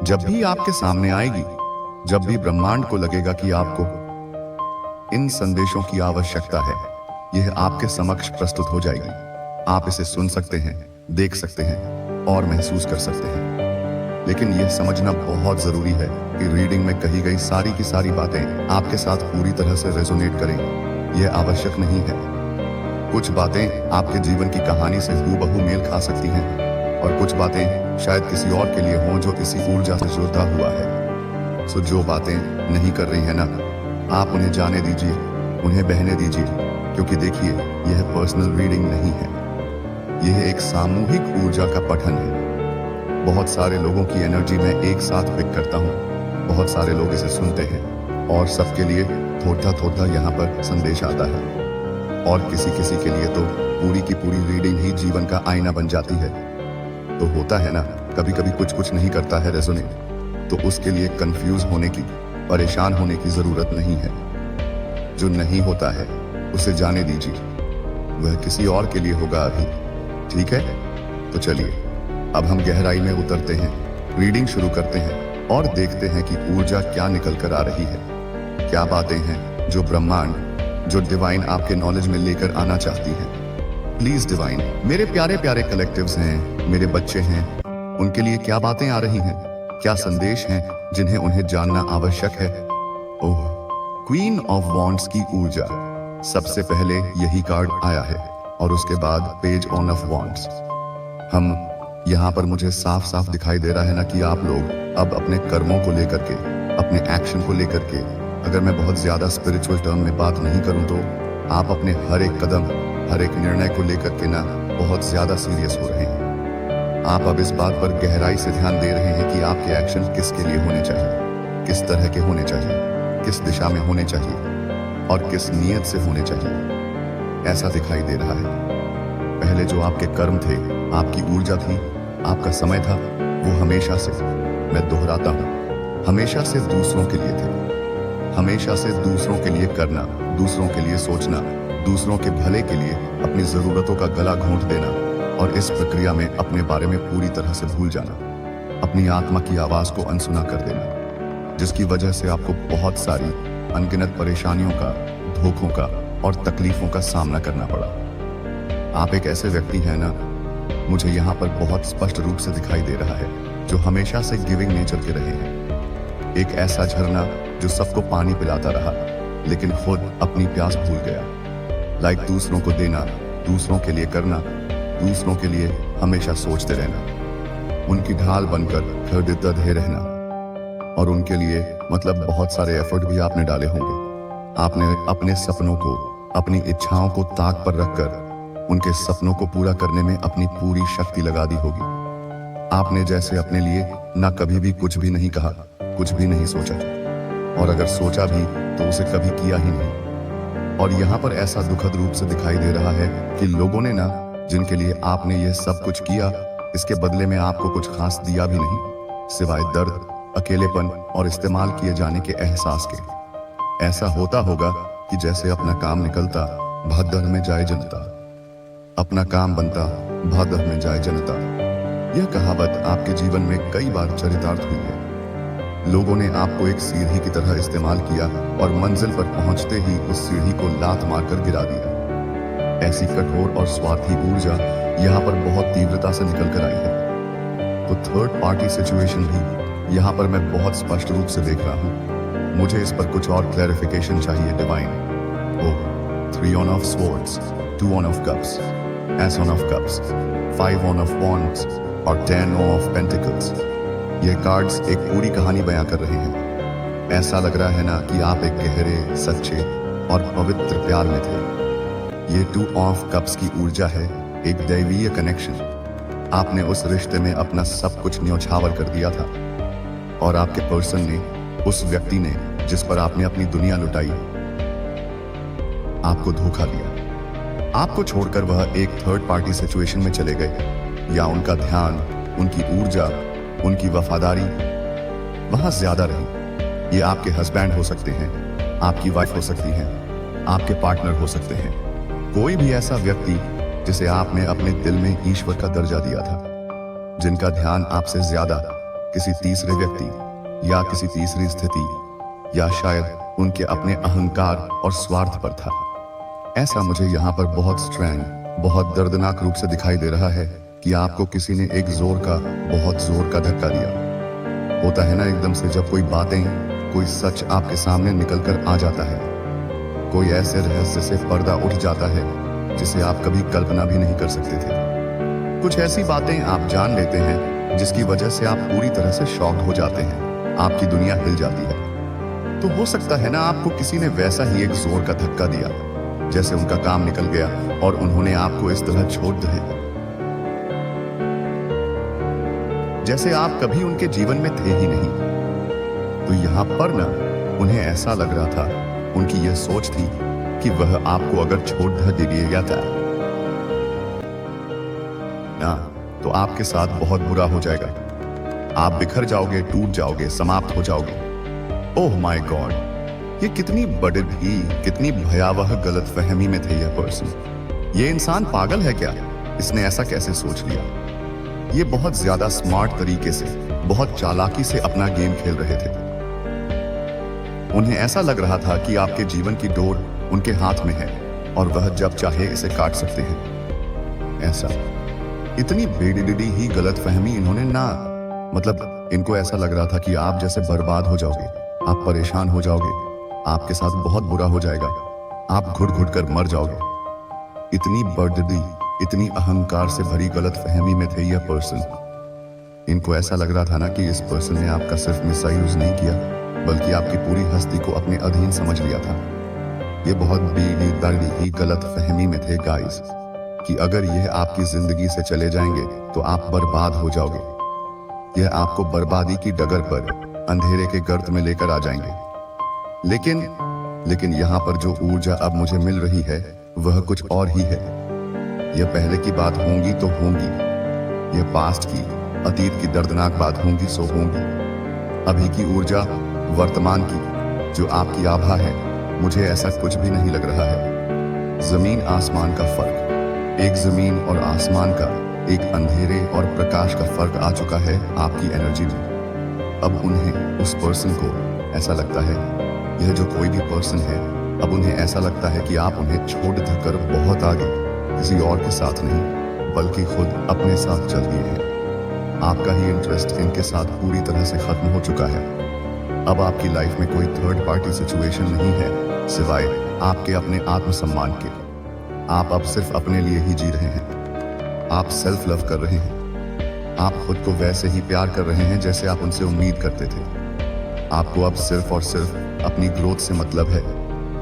जब भी आपके सामने आएगी, जब भी ब्रह्मांड को लगेगा कि आपको इन संदेशों की आवश्यकता है, यह आपके समक्ष प्रस्तुत हो जाएगी। आप इसे सुन सकते हैं, देख सकते हैं और महसूस कर सकते हैं। लेकिन यह समझना बहुत जरूरी है कि रीडिंग में कही गई सारी की सारी बातें आपके साथ पूरी तरह से रेजोनेट करें। यह आवश्यक नहीं है। कुछ बातें आपके जीवन की कहानी से हूबहू मेल खा सकती हैं, और कुछ बातें शायद किसी और के लिए हों जो इसी ऊर्जा से जुड़ा हुआ है। सो जो बातें नहीं कर रही है ना, आप उन्हें जाने दीजिए, उन्हें बहने दीजिए, क्योंकि देखिए, यह पर्सनल रीडिंग नहीं है, यह एक सामूहिक ऊर्जा का पठन है। बहुत सारे लोगों की एनर्जी मैं एक साथ पिक करता हूँ, बहुत सारे लोग इसे सुनते हैं और सबके लिए थोड़ा थोड़ा यहाँ पर संदेश आता है, और किसी किसी के लिए तो पूरी की पूरी रीडिंग ही जीवन का आईना बन जाती है। तो होता है ना, कभी कभी कुछ कुछ नहीं करता है रेजोनेट, तो उसके लिए कंफ्यूज होने की, परेशान होने की जरूरत नहीं है। जो नहीं होता है उसे जाने दीजिए, वह किसी और के लिए होगा अभी, ठीक है? तो चलिए अब हम गहराई में उतरते हैं, रीडिंग शुरू करते हैं और देखते हैं कि ऊर्जा क्या निकल कर आ रही है, क्या बातें हैं जो ब्रह्मांड, जो डिवाइन आपके नॉलेज में लेकर आना चाहती है। प्लीज डिवाइन, मेरे प्यारे प्यारे कलेक्टिव्स हैं, मेरे बच्चे हैं, उनके लिए क्या बातें आ रही हैं, क्या संदेश हैं जिन्हें उन्हें जानना आवश्यक है। ओह, क्वीन ऑफ वॉन्ड्स की ऊर्जा, सबसे पहले यही कार्ड आया है और उसके बाद पेज ऑन ऑफ वॉन्ड्स। हम यहाँ पर मुझे साफ साफ दिखाई दे रहा है ना कि आप लोग अब अपने कर्मों को लेकर के, अपने एक्शन को लेकर के, अगर मैं बहुत ज्यादा स्पिरिचुअल टर्म में बात नहीं करूं तो आप अपने हर एक कदम, हर एक निर्णय को लेकर के ना बहुत ज्यादा सीरियस हो रहे हैं। आप अब इस बात पर गहराई से ध्यान दे रहे हैं कि आपके एक्शन किसके लिए होने चाहिए, किस तरह के होने चाहिए, किस दिशा में होने चाहिए और किस नियत से होने चाहिए। ऐसा दिखाई दे रहा है पहले जो आपके कर्म थे, आपकी ऊर्जा थी, आपका समय था, वो हमेशा से, मैं दोहराता हूँ, हमेशा से दूसरों के लिए थे। हमेशा से दूसरों के लिए करना, दूसरों के लिए सोचना, दूसरों के भले के लिए अपनी जरूरतों का गला घोंट देना, और इस प्रक्रिया में अपने बारे में पूरी तरह से भूल जाना, अपनी आत्मा की आवाज को अनसुना कर देना, जिसकी वजह से आपको बहुत सारी अनगिनत परेशानियों का, धोखों का और तकलीफों का सामना करना पड़ा। आप एक ऐसे व्यक्ति हैं ना, मुझे यहाँ पर बहुत स्पष्ट रूप से दिखाई दे रहा है, जो हमेशा से गिविंग नेचर के रहे हैं। एक ऐसा झरना जो सबको पानी पिलाता रहा लेकिन खुद अपनी प्यास भूल गया। लाइक दूसरों को देना, दूसरों के लिए करना, दूसरों के लिए हमेशा सोचते रहना, उनकी ढाल बनकर हृदय रहना। और उनके लिए मतलब बहुत सारे एफर्ट भी आपने डाले होंगे। आपने अपने सपनों को, अपनी इच्छाओं को ताक पर रखकर उनके सपनों को पूरा करने में अपनी पूरी शक्ति लगा दी होगी। आपने जैसे अपने लिए ना कभी भी कुछ भी नहीं कहा, कुछ भी नहीं सोचा, और अगर सोचा भी तो उसे कभी किया ही नहीं। और यहाँ पर ऐसा दुखद रूप से दिखाई दे रहा है कि लोगों ने ना, जिनके लिए आपने ये सब कुछ किया, इसके बदले में आपको कुछ खास दिया भी नहीं, सिवाय दर्द, अकेलेपन और इस्तेमाल किए जाने के एहसास के। ऐसा होता होगा कि जैसे अपना काम निकलता, भगदड़ में जाए जनता, अपना काम बनता, भगदड़ में जाए जनता। यह कहावत आपके जीवन में कई बार चरितार्थ हुई है। लोगों ने आपको एक सीढ़ी की तरह इस्तेमाल किया और मंजिल पर पहुंचते ही उस सीढ़ी को लात मारकर गिरा दिया। ऐसी कठोर और स्वार्थी ऊर्जा यहाँ पर बहुत तीव्रता से निकल कर आई है। तो थर्ड पार्टी सिचुएशन भी यहाँ पर मैं बहुत स्पष्ट रूप से देख रहा हूँ। मुझे इस पर कुछ और क्लैरिफिकेशन चाहिए divine. Oh, 3 on of swords, 2 on of cups, As on of cups, 5 on of wands और 10 of pentacles। ये कार्ड्स एक पूरी कहानी बयां कर रहे हैं। ऐसा लग रहा है ना कि आप एक गहरे, सच्चे और पवित्र प्यार में थे। ये 2 of cups की ऊर्जा है, एक दैवीय कनेक्शन। आपने उस रिश्ते में अपना सब कुछ न्यौछावर कर दिया था और आपके पर्सन ने, उस व्यक्ति ने जिस पर आपने अपनी दुनिया लुटाई, आपको धोखा दिया। आपको छोड़कर वह एक थर्ड पार्टी सिचुएशन में चले गए, या उनका ध्यान, उनकी ऊर्जा, उनकी वफादारी वहां ज्यादा रही। ये आपके हस्बैंड हो सकते हैं, आपकी वाइफ हो सकती हैं, आपके पार्टनर हो सकते हैं, कोई भी ऐसा व्यक्ति जिसे आपने अपने दिल में ईश्वर का दर्जा दिया था, जिनका ध्यान आपसे ज्यादा किसी तीसरे व्यक्ति या किसी तीसरी स्थिति या शायद उनके अपने अहंकार और स्वार्थ पर था। ऐसा मुझे यहाँ पर बहुत स्ट्रैंग, बहुत दर्दनाक रूप से दिखाई दे रहा है कि आपको किसी ने एक बहुत जोर का धक्का दिया। होता है ना एकदम से जब कोई बातें, कोई सच आपके सामने निकल कर आ जाता है, कोई ऐसे रहस्य से पर्दा उठ जाता है जिसे आप कभी कल्पना भी नहीं कर सकते थे। कुछ ऐसी बातें आप जान लेते हैं जिसकी वजह से आप पूरी तरह से शॉक्ड हो जाते हैं, आपकी दुनिया हिल जाती है। तो हो सकता है ना आपको किसी ने वैसा ही एक जोर का धक्का दिया, जैसे उनका काम निकल गया और उन्होंने आपको इस तरह छोड़ दिया, जैसे आप कभी उनके जीवन में थे ही नहीं। तो यहां पर ना उन्हें ऐसा लग रहा था, उनकी यह सोच थी कि वह आपको अगर छोड़ दिया था ना, तो आपके साथ बहुत बुरा हो जाएगा। आप बिखर जाओगे, टूट जाओगे, समाप्त हो जाओगे। ओह माय गॉड, ये कितनी बड़ी भी, कितनी भयावह गलतफहमी में थे यह पर्सन। ये इंसान पागल है क्या? इसने ऐसा कैसे सोच लिया? ये बहुत ज्यादा स्मार्ट तरीके से, बहुत चालाकी से अपना गेम खेल रहे थे। उन्हें ऐसा लग रहा था कि आपके जीवन की डोर उनके हाथ में है और वह जब चाहे इसे काट सकते हैं। ऐसा इतनी बेडिडी ही गलतफहमी इन्होंने ना, मतलब इनको ऐसा लग रहा था कि आप जैसे बर्बाद हो जाओगे, आप परेशान हो जाओगे, आपके साथ बहुत बुरा हो जाएगा, आप घुट घुट कर मर जाओगे। इतनी बर्ददी, इतनी अहंकार से भरी गलतफहमी में थे यह पर्सन। इनको ऐसा लग रहा था ना कि इस पर्सन ने आपका सिर्फ मिसयूज नहीं किया, बल्कि आपकी पूरी हस्ती को अपने अधीन समझ लिया था। ये बहुत बेदर्दी ही गलतफहमी में थे गाइस, कि अगर यह आपकी जिंदगी से चले जाएंगे तो आप बर्बाद हो जाओगे। यह आपको बर्बादी की डगर पर, अंधेरे के गर्त में लेकर आ जाएंगे। लेकिन यहाँ पर जो ऊर्जा अब मुझे मिल रही है वह कुछ और ही है। यह पहले की बात होंगी तो होंगी, यह पास्ट की, अतीत की दर्दनाक बात होंगी सो होंगी। अभी की ऊर्जा, वर्तमान की जो आपकी आभा है, मुझे ऐसा कुछ भी नहीं लग रहा है। जमीन आसमान का फर्क, एक जमीन और आसमान का, एक अंधेरे और प्रकाश का फर्क आ चुका है आपकी एनर्जी में। अब उन्हें, उस पर्सन को ऐसा लगता है, यह जो कोई भी पर्सन है, अब उन्हें ऐसा लगता है कि आप उन्हें छोड़ कर बहुत आगे, किसी और के साथ नहीं बल्कि खुद अपने साथ चल दिए हैं। आपका ही इंटरेस्ट इनके साथ पूरी तरह से खत्म हो चुका है। अब आपकी लाइफ में कोई थर्ड पार्टी सिचुएशन नहीं है सिवाय आपके अपने आत्मसम्मान के। आप अब सिर्फ अपने लिए ही जी रहे हैं। आप सेल्फ लव कर रहे हैं। आप खुद को वैसे ही प्यार कर रहे हैं जैसे आप उनसे उम्मीद करते थे। आपको अब सिर्फ और सिर्फ अपनी ग्रोथ से मतलब है,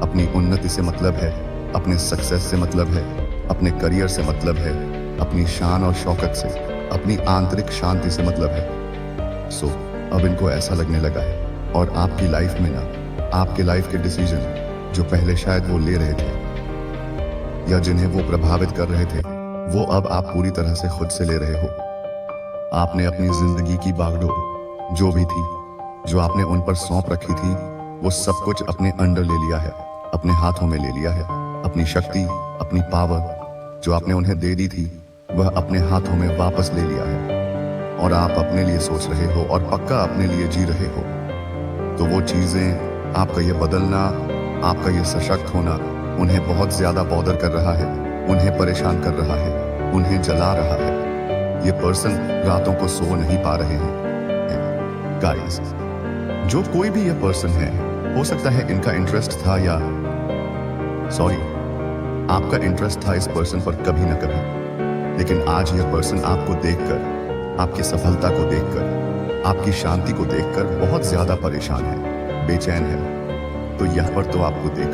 अपनी उन्नति से मतलब है, अपने सक्सेस से मतलब है, अपने करियर से मतलब है, अपनी शान और शौकत से, अपनी आंतरिक शांति से मतलब है। सो अब इनको ऐसा लगने लगा है और आपकी लाइफ में ना, आपके लाइफ के डिसीजन जो पहले शायद वो ले रहे थे या जिन्हें वो प्रभावित कर रहे थे, वो अब आप पूरी तरह से खुद से ले रहे हो। आपने अपनी जिंदगी की बागडोर जो भी थी, जो आपने उन पर सौंप रखी थी, वो सब कुछ अपने अंडर ले लिया है, अपने हाथों में ले लिया है। अपनी शक्ति, अपनी पावर जो आपने उन्हें दे दी थी, वह अपने हाथों में वापस ले लिया है और आप अपने लिए सोच रहे हो और पक्का अपने लिए जी रहे हो। तो वो चीजें, आपका ये बदलना, आपका ये सशक्त होना उन्हें बहुत ज्यादा बॉदर कर रहा है, उन्हें परेशान कर रहा है, उन्हें जला रहा है। ये पर्सन रातों को सो नहीं पा रहे हैं। गाइस, जो कोई भी ये पर्सन है, हो सकता है इनका इंटरेस्ट था या आपका इंटरेस्ट था इस पर्सन पर कभी ना कभी, लेकिन आज ये पर्सन आपको देखकर, आपकी सफलता को देखकर, आपकी शांति को देखकर बहुत ज्यादा परेशान है, बेचैन है। तो यहाँ पर तो आपको देख,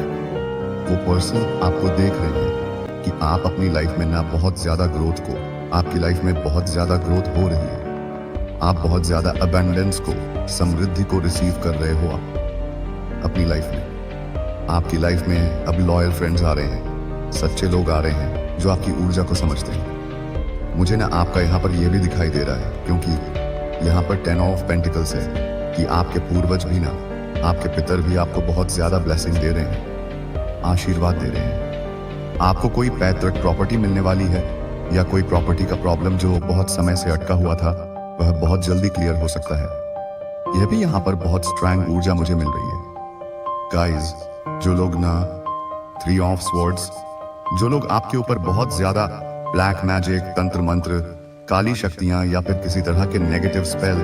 वो पर्सन आपको देख रहे हैं कि आप अपनी लाइफ में ना बहुत ज्यादा ग्रोथ को, आपकी लाइफ में बहुत ज्यादा ग्रोथ हो रही है, आप बहुत ज्यादा अबंडेंस को, समृद्धि को रिसीव कर रहे हो आप अपनी लाइफ में। आपकी लाइफ में अब लॉयल फ्रेंड्स आ रहे हैं, सच्चे लोग आ रहे हैं जो आपकी ऊर्जा को समझते हैं। मुझे ना आपका यहाँ पर यह भी दिखाई दे रहा है, क्योंकि यहाँ पर 10 ऑफ पेंटिकल्स है कि आपके पूर्वज भी ना, आपके पितर भी आपको बहुत ज्यादा ब्लेसिंग दे रहे हैं, आशीर्वाद दे रहे हैं। आपको कोई पैतृक प्रॉपर्टी मिलने वाली है या कोई प्रॉपर्टी का प्रॉब्लम जो बहुत समय से अटका हुआ था, वह बहुत जल्दी क्लियर हो सकता है। यह भी यहाँ पर बहुत स्ट्रांग ऊर्जा मुझे मिल रही है। गाइस, जो लोग ना 3 ऑफ स्वॉर्ड्स, जो लोग आपके ऊपर बहुत ज्यादा ब्लैक मैजिक, तंत्र मंत्र, काली शक्तियां या फिर किसी तरह के नेगेटिव स्पेल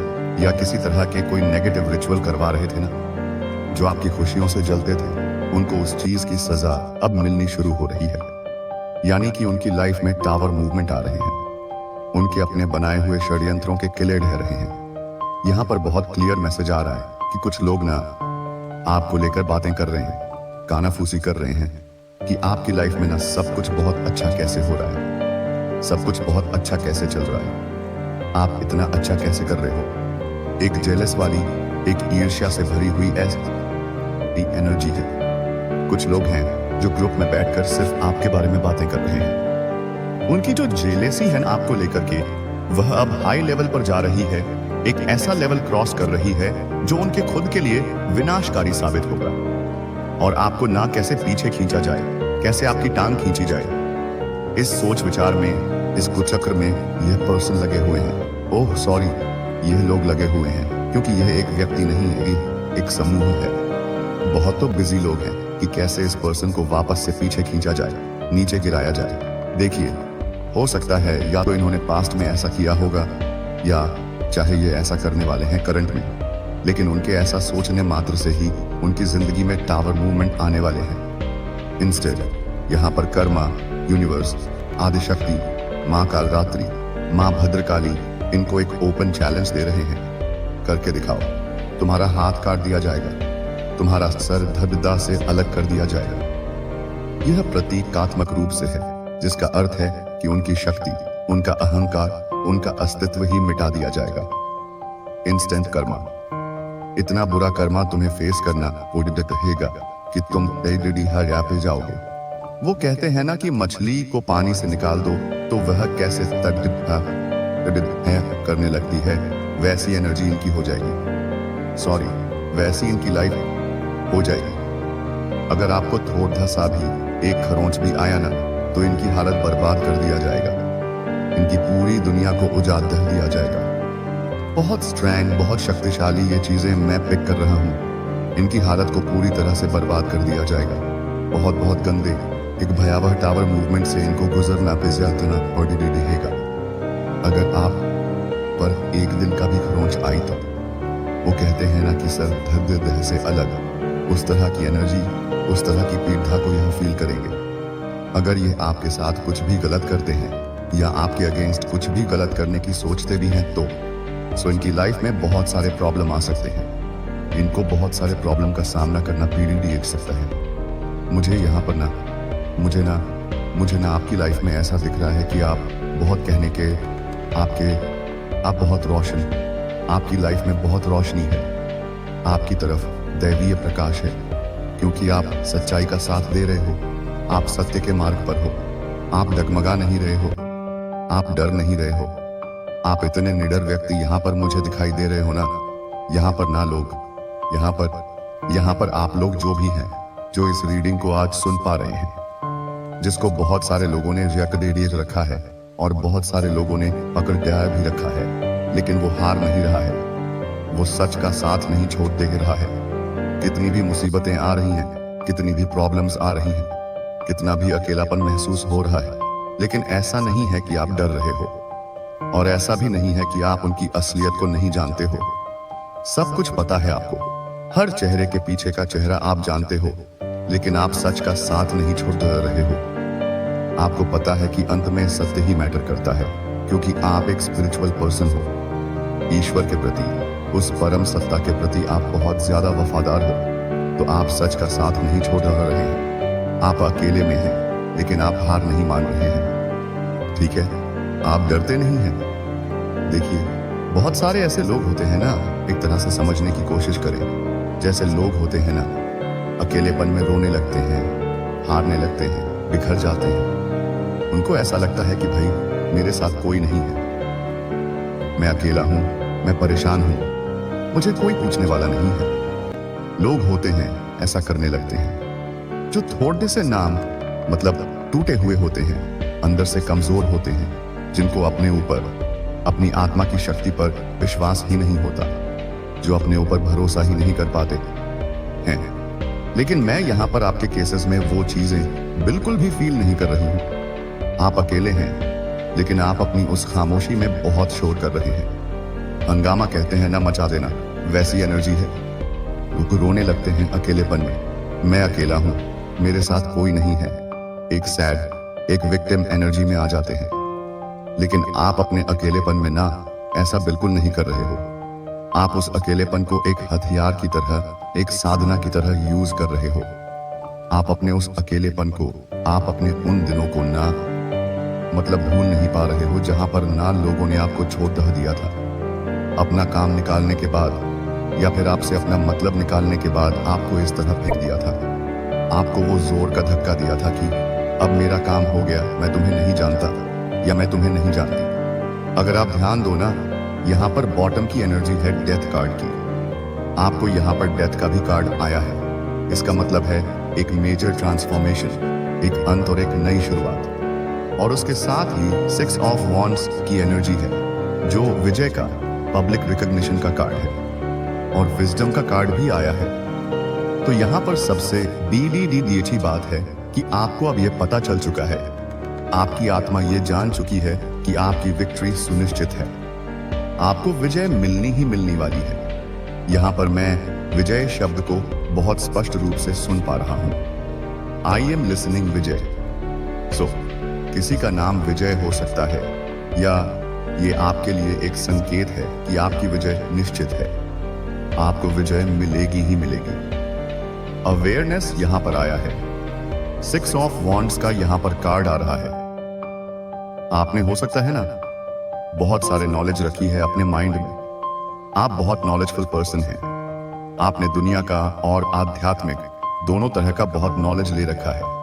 या किसी तरह के कोई नेगेटिव रिचुअल करवा रहे थे ना, जो आपकी खुशियों से जलते थे, उनको उस चीज की सजा अब मिलनी शुरू हो रही है। यानी कि उनकी लाइफ में टावर मूवमेंट आ रहे हैं, उनके अपने बनाए हुए षड्यंत्रों के किले ढह रहे हैं। यहाँ पर बहुत क्लियर मैसेज आ रहा है कि कुछ लोग ना आपको लेकर बातें कर रहे हैं, कानाफूसी कर रहे हैं कि आपकी लाइफ में ना सब कुछ बहुत अच्छा कैसे हो रहा है, सब कुछ बहुत अच्छा कैसे चल रहा है, आप इतना अच्छा कैसे कर रहे हो। एक जेलस वाली, एक ईर्ष्या से भरी हुई ऐसी एनर्जी है। कुछ लोग हैं जो ग्रुप में बैठकर सिर्फ आपके बारे में बातें कर रहे हैं। उनकी जो जेलेसी है ना आपको लेकर के, वह अब हाई लेवल पर जा रही है, एक ऐसा लेवल क्रॉस कर रही है जो उनके खुद के लिए विनाशकारी साबित होगा। और आपको ना कैसे पीछे खींचा जाए, कैसे आपकी टांग खींची जाए, इस सोच विचार में, इस कुचक्र में यह पर्सन लगे हुए हैं। ओह सॉरी, यह लोग लगे हुए हैं, क्योंकि यह एक व्यक्ति नहीं है, एक समूह है। बहुत तो बिजी लोग हैं कि कैसे इस पर्सन को वापस से पीछे खींचा जाए, नीचे गिराया जाए। देखिए, हो सकता है या तो इन्होंने पास्ट में ऐसा किया होगा, या चाहे ये ऐसा करने वाले हैं करंट में, लेकिन उनके ऐसा सोचने मात्र से ही उनकी जिंदगी में टावर मूवमेंट आने वाले हैं। इंस्टेड यहाँ पर कर्मा, यूनिवर्स, आदिशक्ति, माँ कालरात्रि, माँ भद्रकाली इनको एक ओपन चैलेंज दे रहे हैं, करके दिखाओ। तुम्हारा हाथ काट दिया जाएगा, तुम्हारा सर धड़ से अलग कर दिया जाएगा। यह प्रतीकात्मक रूप से है, जिसका अर्थ है कि उनकी शक्ति, उनका अहंकार, उनका अस्तित्व ही मिटा दिया जाएगा। इंस्टेंट कर्मा, इतना बुरा कर्मा तुम्हें फेस करना रहेगा कि तुम हर पे जाओगे। वो कहते हैं ना कि मछली को पानी से निकाल दो तो वह कैसे करने लगती है, वैसी एनर्जी इनकी हो जाएगी। वैसी इनकी लाइफ हो जाएगी। अगर आपको थोड़ा सा भी, एक खरोंच भी आया ना, तो इनकी हालत बर्बाद कर दिया जाएगा, इनकी पूरी दुनिया को उजाड़ दिया जाएगा। बहुत स्ट्रैंग, बहुत शक्तिशाली ये चीजें मैं पिक कर रहा हूँ। इनकी हालत को पूरी तरह से बर्बाद कर दिया जाएगा। बहुत बहुत गंदे, एक भयावह टावर मूवमेंट से इनको गुजरना बेजातना रहेगा। अगर आप पर एक दिन का भी खरोंच आई तो वो कहते हैं ना कि सर धग देह से अलग, उस तरह की एनर्जी, उस तरह की पीड़ा को यह फील करेंगे। अगर ये आपके साथ कुछ भी गलत करते हैं या आपके अगेंस्ट कुछ भी गलत करने की सोचते भी हैं तो इनकी लाइफ में बहुत सारे प्रॉब्लम आ सकते हैं। इनको बहुत सारे प्रॉब्लम का सामना करना पीढ़ी एक सकता है। मुझे यहाँ पर मुझे ना आपकी लाइफ में ऐसा दिख रहा है कि आप बहुत कहने के आप बहुत रोशन, आपकी लाइफ में बहुत रोशनी है, आपकी तरफ दैवीय प्रकाश है, क्योंकि आप सच्चाई का साथ दे रहे हो, आप सत्य के मार्ग पर हो, आप डगमगा नहीं रहे हो, आप डर नहीं रहे हो। आप इतने निडर व्यक्ति यहाँ पर मुझे दिखाई दे रहे हो ना। यहाँ पर ना लोग, यहाँ पर आप लोग जो भी हैं, जो इस रीडिंग को आज सुन पा रहे हैं, जिसको बहुत सारे लोगों ने जकड़े रखा है और बहुत सारे लोगों ने पकड़ भी रखा है, लेकिन वो हार नहीं रहा है, वो सच का साथ नहीं छोड़ दे रहा है। कितनी भी मुसीबतें आ रही हैं, कितनी भी प्रॉब्लम्स आ रही हैं, कितना भी अकेलापन महसूस हो रहा है, लेकिन ऐसा नहीं है कि आप डर रहे हो, और ऐसा भी नहीं है कि आप उनकी असलियत को नहीं जानते हो। सब कुछ पता है आपको, हर चेहरे के पीछे का चेहरा आप जानते हो, लेकिन आप सच का साथ नहीं छोड़ रहे हो। आपको पता है कि अंत में सत्य ही मैटर करता है, क्योंकि आप एक स्पिरिचुअल पर्सन हो। ईश्वर के प्रति, उस परम सत्ता के प्रति आप बहुत ज्यादा वफादार हो, तो आप सच का साथ नहीं छोड़ रहे हैं। आप अकेले में हैं, लेकिन आप हार नहीं मान रहे हैं। ठीक है, आप डरते नहीं हैं। देखिए, बहुत सारे ऐसे लोग होते हैं ना, एक तरह से समझने की कोशिश करें। जैसे लोग होते हैं ना, अकेलेपन में रोने लगते हैं, हारने लगते हैं, बिखर जाते हैं। उनको ऐसा लगता है कि भाई मेरे साथ कोई नहीं है, मैं अकेला हूं, मैं परेशान हूं, मुझे कोई पूछने वाला नहीं है। लोग होते हैं ऐसा करने लगते हैं, जो थोड़े से नाम मतलब टूटे हुए होते हैं, अंदर से कमजोर होते हैं, जिनको अपने ऊपर, अपनी आत्मा की शक्ति पर विश्वास ही नहीं होता, जो अपने ऊपर भरोसा ही नहीं कर पाते हैं। लेकिन मैं यहाँ पर आपके केसेस में वो चीजें बिल्कुल भी फील नहीं कर रही हूँ। आप अकेले हैं, लेकिन आप अपनी उस खामोशी में बहुत शोर कर रहे हैं। हंगामा कहते हैं ना, मचा देना, वैसी एनर्जी है। लोग रोने लगते हैं अकेलेपन में, मैं अकेला हूँ, मेरे साथ कोई नहीं है। एक सैड, एक विक्टिम एनर्जी में आ जाते हैं। लेकिन आप अपने अकेलेपन में ना ऐसा बिल्कुल नहीं कर रहे हो। आप उस अकेलेपन को एक हथियार की तरह, एक साधना की तरह यूज कर रहे हो। आप अपने उस अकेलेपन को, आप अपने उन दिनों को ना मतलब भूल नहीं पा रहे हो, जहां पर ना लोगों ने आपको छोड़ दिया था। अपना काम निकालने के बाद या फिर आपसे अपना मतलब निकालने के बाद आपको इस तरह फेंक दिया था। आपको वो जोर का धक्का दिया था कि अब मेरा काम हो गया, मैं तुम्हें नहीं जानता या मैं तुम्हें नहीं जानती। अगर आप ध्यान दो ना, यहाँ पर बॉटम की एनर्जी है डेथ कार्ड की। आपको यहाँ पर डेथ का भी कार्ड आया है। इसका मतलब है एक मेजर ट्रांसफॉर्मेशन, एक अंत और एक नई शुरुआत। और उसके साथ ही 6 ऑफ वॉन्ड्स की एनर्जी है, जो विजय का, पब्लिक रिकॉग्निशन का कार्ड है, और विजडम का कार्ड भी आया है। तो यहाँ पर सबसे डी अच्छी बात है कि आपको अब यह पता चल चुका है, आपकी आत्मा ये जान चुकी है कि आपकी विक्ट्री सुनिश्चित है। आपको विजय मिलनी ही मिलनी वाली है। यहाँ पर मैं विजय शब्द को बहुत स्पष्ट रूप से सुन पा रहा हूँ। आई एम लिसनिंग विजय। किसी का नाम विजय हो सकता है, या ये आपके लिए एक संकेत है कि आपकी विजय निश्चित है। आपको विजय मिलेगी ही मिलेगी। अवेयरनेस यहाँ पर आया है। 6 ऑफ वॉन्ड्स का यहाँ पर कार्ड आ रहा है। आपने हो सकता है ना बहुत सारे नॉलेज रखी है अपने माइंड में। आप बहुत नॉलेजफुल पर्सन हैं। आपने दुनिया का और आध्यात्मिक दोनों तरह का बहुत नॉलेज ले रखा है।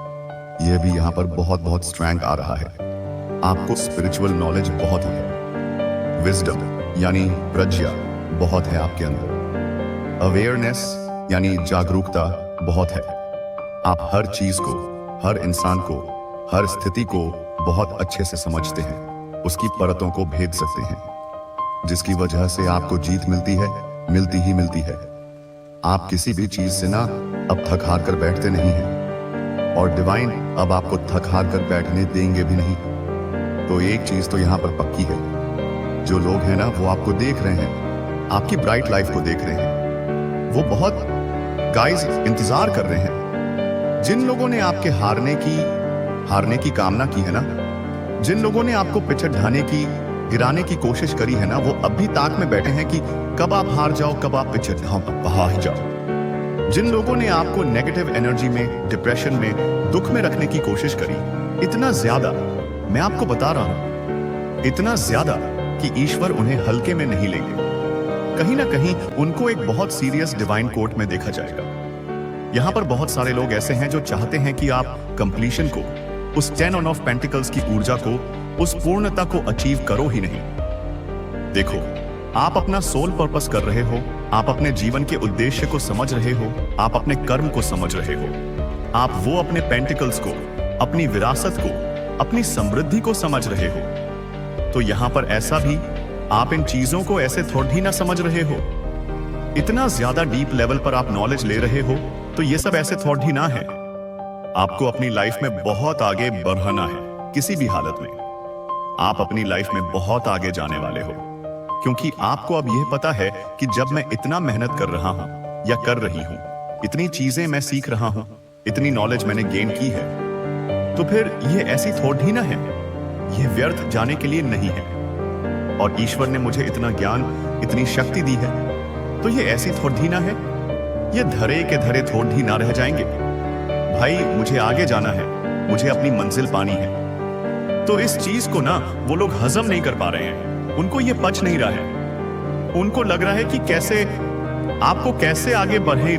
यह भी यहाँ पर बहुत स्ट्रैंग आ रहा है। आपको स्पिरिचुअल नॉलेज बहुत है। विजडम यानी प्रज्ञा बहुत है आपके अंदर। अवेयरनेस यानी जागरूकता बहुत है। आप हर चीज को, हर इंसान को, हर स्थिति को बहुत अच्छे से समझते हैं, उसकी परतों को भेद सकते हैं, जिसकी वजह से आपको जीत मिलती है, मिलती ही मिलती है। आप किसी भी चीज से ना अब थक हार कर बैठते नहीं हैं, और डिवाइन अब आपको थक हार कर बैठने देंगे भी नहीं। तो एक चीज तो यहाँ पर पक्की है, जो लोग हैं ना वो आपको देख रहे हैं, आपकी ब्राइट लाइफ को देख रहे हैं। वो बहुत गाइस इंतजार कर रहे हैं। जिन लोगों ने आपके हारने की कामना की है ना, जिन लोगों ने आपको पिछड़ ढाने की, गिराने की कोशिश करी है ना, वो अब भी ताक में बैठे हैं कि कब आप हार जाओ, कब आप पिछड़ जाओ। जिन लोगों ने आपको नेगेटिव एनर्जी में, डिप्रेशन में, दुख में रखने की कोशिश करी, इतना ज्यादा, मैं आपको बता रहा हूं, इतना ज्यादा कि ईश्वर उन्हें हल्के में नहीं लेंगे। कहीं ना कहीं उनको एक बहुत सीरियस डिवाइन कोर्ट में देखा जाएगा। यहां पर बहुत सारे लोग ऐसे हैं जो चाहते हैं कि आप कंप्लीशन को, उस 10 ऑफ पेंटिकल्स की ऊर्जा को, उस पूर्णता को अचीव करो ही नहीं। देखो, आप अपना सोल पर्पस कर रहे हो, आप अपने जीवन के उद्देश्य को समझ रहे हो, आप अपने कर्म को समझ रहे हो, आप वो अपने पेंटिकल्स को, अपनी विरासत को, अपनी समृद्धि को समझ रहे हो। तो यहां पर ऐसा भी, आप इन चीजों को ऐसे थोड़ी ना समझ रहे हो। इतना ज्यादा डीप लेवल पर आप नॉलेज ले रहे हो, तो ये सब ऐसे थोड़ी ना है। आपको अपनी लाइफ में बहुत आगे बढ़ना है। किसी भी हालत में आप अपनी लाइफ में बहुत आगे जाने वाले हो, क्योंकि आपको अब यह पता है कि जब मैं इतना मेहनत कर रहा हूं या कर रही हूं, इतनी चीजें मैं सीख रहा हूं, इतनी नॉलेज मैंने गेन की है, तो फिर यह ऐसी थोड़ी ना है, यह व्यर्थ जाने के लिए नहीं है। और ईश्वर ने मुझे इतना ज्ञान, इतनी शक्ति दी है, तो यह ऐसी थोड़ी ना है, ये धरे के धरे थोड़ी ना रह जाएंगे। भाई, मुझे आगे जाना है, मुझे अपनी मंजिल पानी है। तो इस चीज को ना वो लोग हजम नहीं कर पा रहे हैं, उनको ये पच नहीं रहा है। उनको लग रहा है कि कैसे आपको कैसे आगे बढ़ने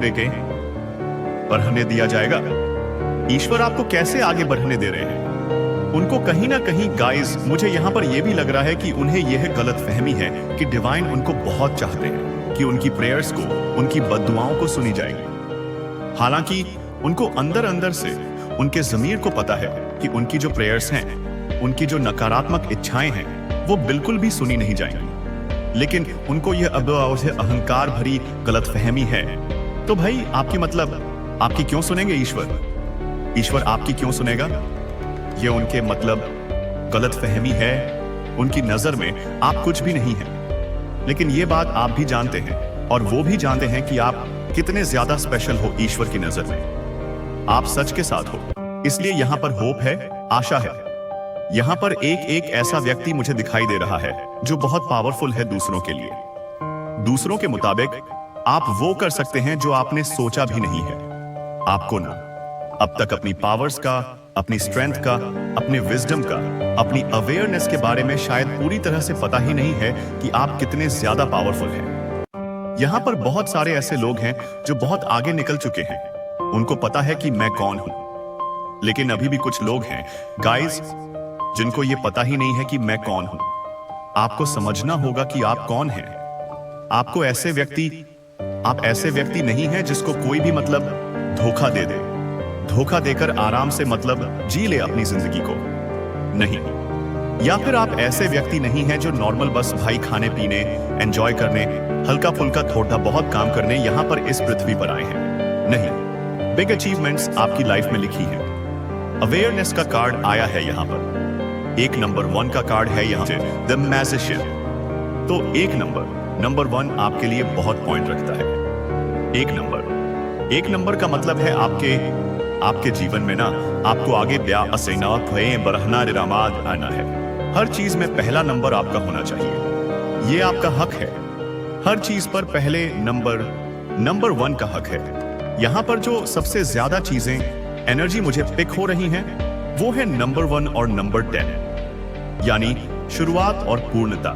दिया जाएगा। ईश्वर आपको कैसे आगे बढ़ने दे रहे हैं। उनको कहीं ना कहीं गाइस, मुझे यहां पर यह भी लग रहा है कि उन्हें यह गलत फहमी है कि डिवाइन उनको बहुत चाहते हैं, कि उनकी प्रेयर्स को, उनकी बद्दुआओं को सुनी जाएगी। हालांकि उनको अंदर अंदर से, उनके ज़मीर को पता है कि उनकी जो प्रेयर्स हैं, उनकी जो नकारात्मक इच्छाएं हैं, वो बिल्कुल भी सुनी नहीं जाएंगी। लेकिन उनको यह अब से अहंकार भरी गलतफहमी है। तो भाई, आपकी क्यों सुनेंगे ईश्वर? ईश्वर आपकी क्यों सुनेगा? ये उनके गलतफहमी है। उनकी नजर में आप कुछ भी नहीं है। लेकिन ये बात आप भी जानते हैं, और वो भी जानते हैं कि आप कितने ज्यादा स्पेशल हो ईश्वर की नजर में। आप सच के साथ हो, इसलिए यहां पर होप है, आशा है। यहां पर एक ऐसा व्यक्ति मुझे दिखाई दे रहा है जो बहुत पावरफुल है दूसरों के लिए। दूसरों के मुताबिक आप वो कर सकते हैं जो आपने सोचा भी नहीं है। आपको ना अब तक अपनी पावर्स का, अपनी स्ट्रेंथ का, अपने विजडम का, अपनी अवेयरनेस के बारे में शायद पूरी तरह से पता ही नहीं है कि आप कितने ज्यादा पावरफुल हैं। यहां पर बहुत सारे ऐसे लोग हैं जो बहुत आगे निकल चुके हैं। उनको पता है कि मैं कौन हूं। लेकिन अभी भी कुछ लोग हैं गाइस, जिनको ये पता ही नहीं है कि मैं कौन हूं। आपको समझना होगा कि आप कौन हैं। आप ऐसे व्यक्ति नहीं हैं जिसको कोई भी धोखा दे दे, धोखा देकर आराम से जी ले अपनी जिंदगी को। नहीं, या फिर आप ऐसे व्यक्ति नहीं हैं जो नॉर्मल बस भाई खाने पीने, एंजॉय करने, हल्का फुल्का थोड़ा बहुत काम करने यहां पर इस पृथ्वी पर आए हैं। नहीं, बिग अचीवमेंट्स आपकी लाइफ में लिखी है। अवेयरनेस का कार्ड आया है यहां पर। एक नंबर 1 का कार्ड है यहां से, द मैजिशियन। तो एक नंबर 1 आपके लिए बहुत पॉइंट रखता है। एक नंबर का मतलब है आपके जीवन में ना, आपको आगे बढ़ना रामाद आना है। हर चीज में पहला नंबर आपका होना चाहिए। ये आपका हक है। हर चीज पर पहले नंबर 1 का हक है। यहां पर जो सबसे ज्यादा चीजें, एनर्जी मुझे पिक हो रही हैं, वो है नंबर 1 और नंबर 10, यानी शुरुआत और पूर्णता,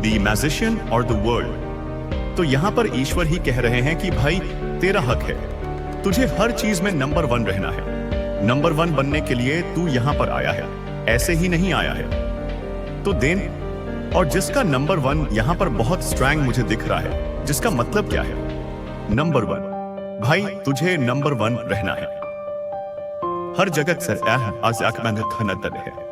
द मैजिशियन और द वर्ल्ड। तो यहां पर ईश्वर ही कह रहे हैं कि भाई, तेरा हक है, तुझे हर चीज में नंबर 1 रहना है। नंबर 1 बनने के लिए तू यहां पर आया है, ऐसे ही नहीं आया है। तो देन, और जिसका नंबर 1 यहां पर बहुत स्ट्रांग मुझे दिख रहा है, जिसका मतलब क्या है? नंबर 1, भाई तुझे नंबर 1 रहना है। हर जगत सर है।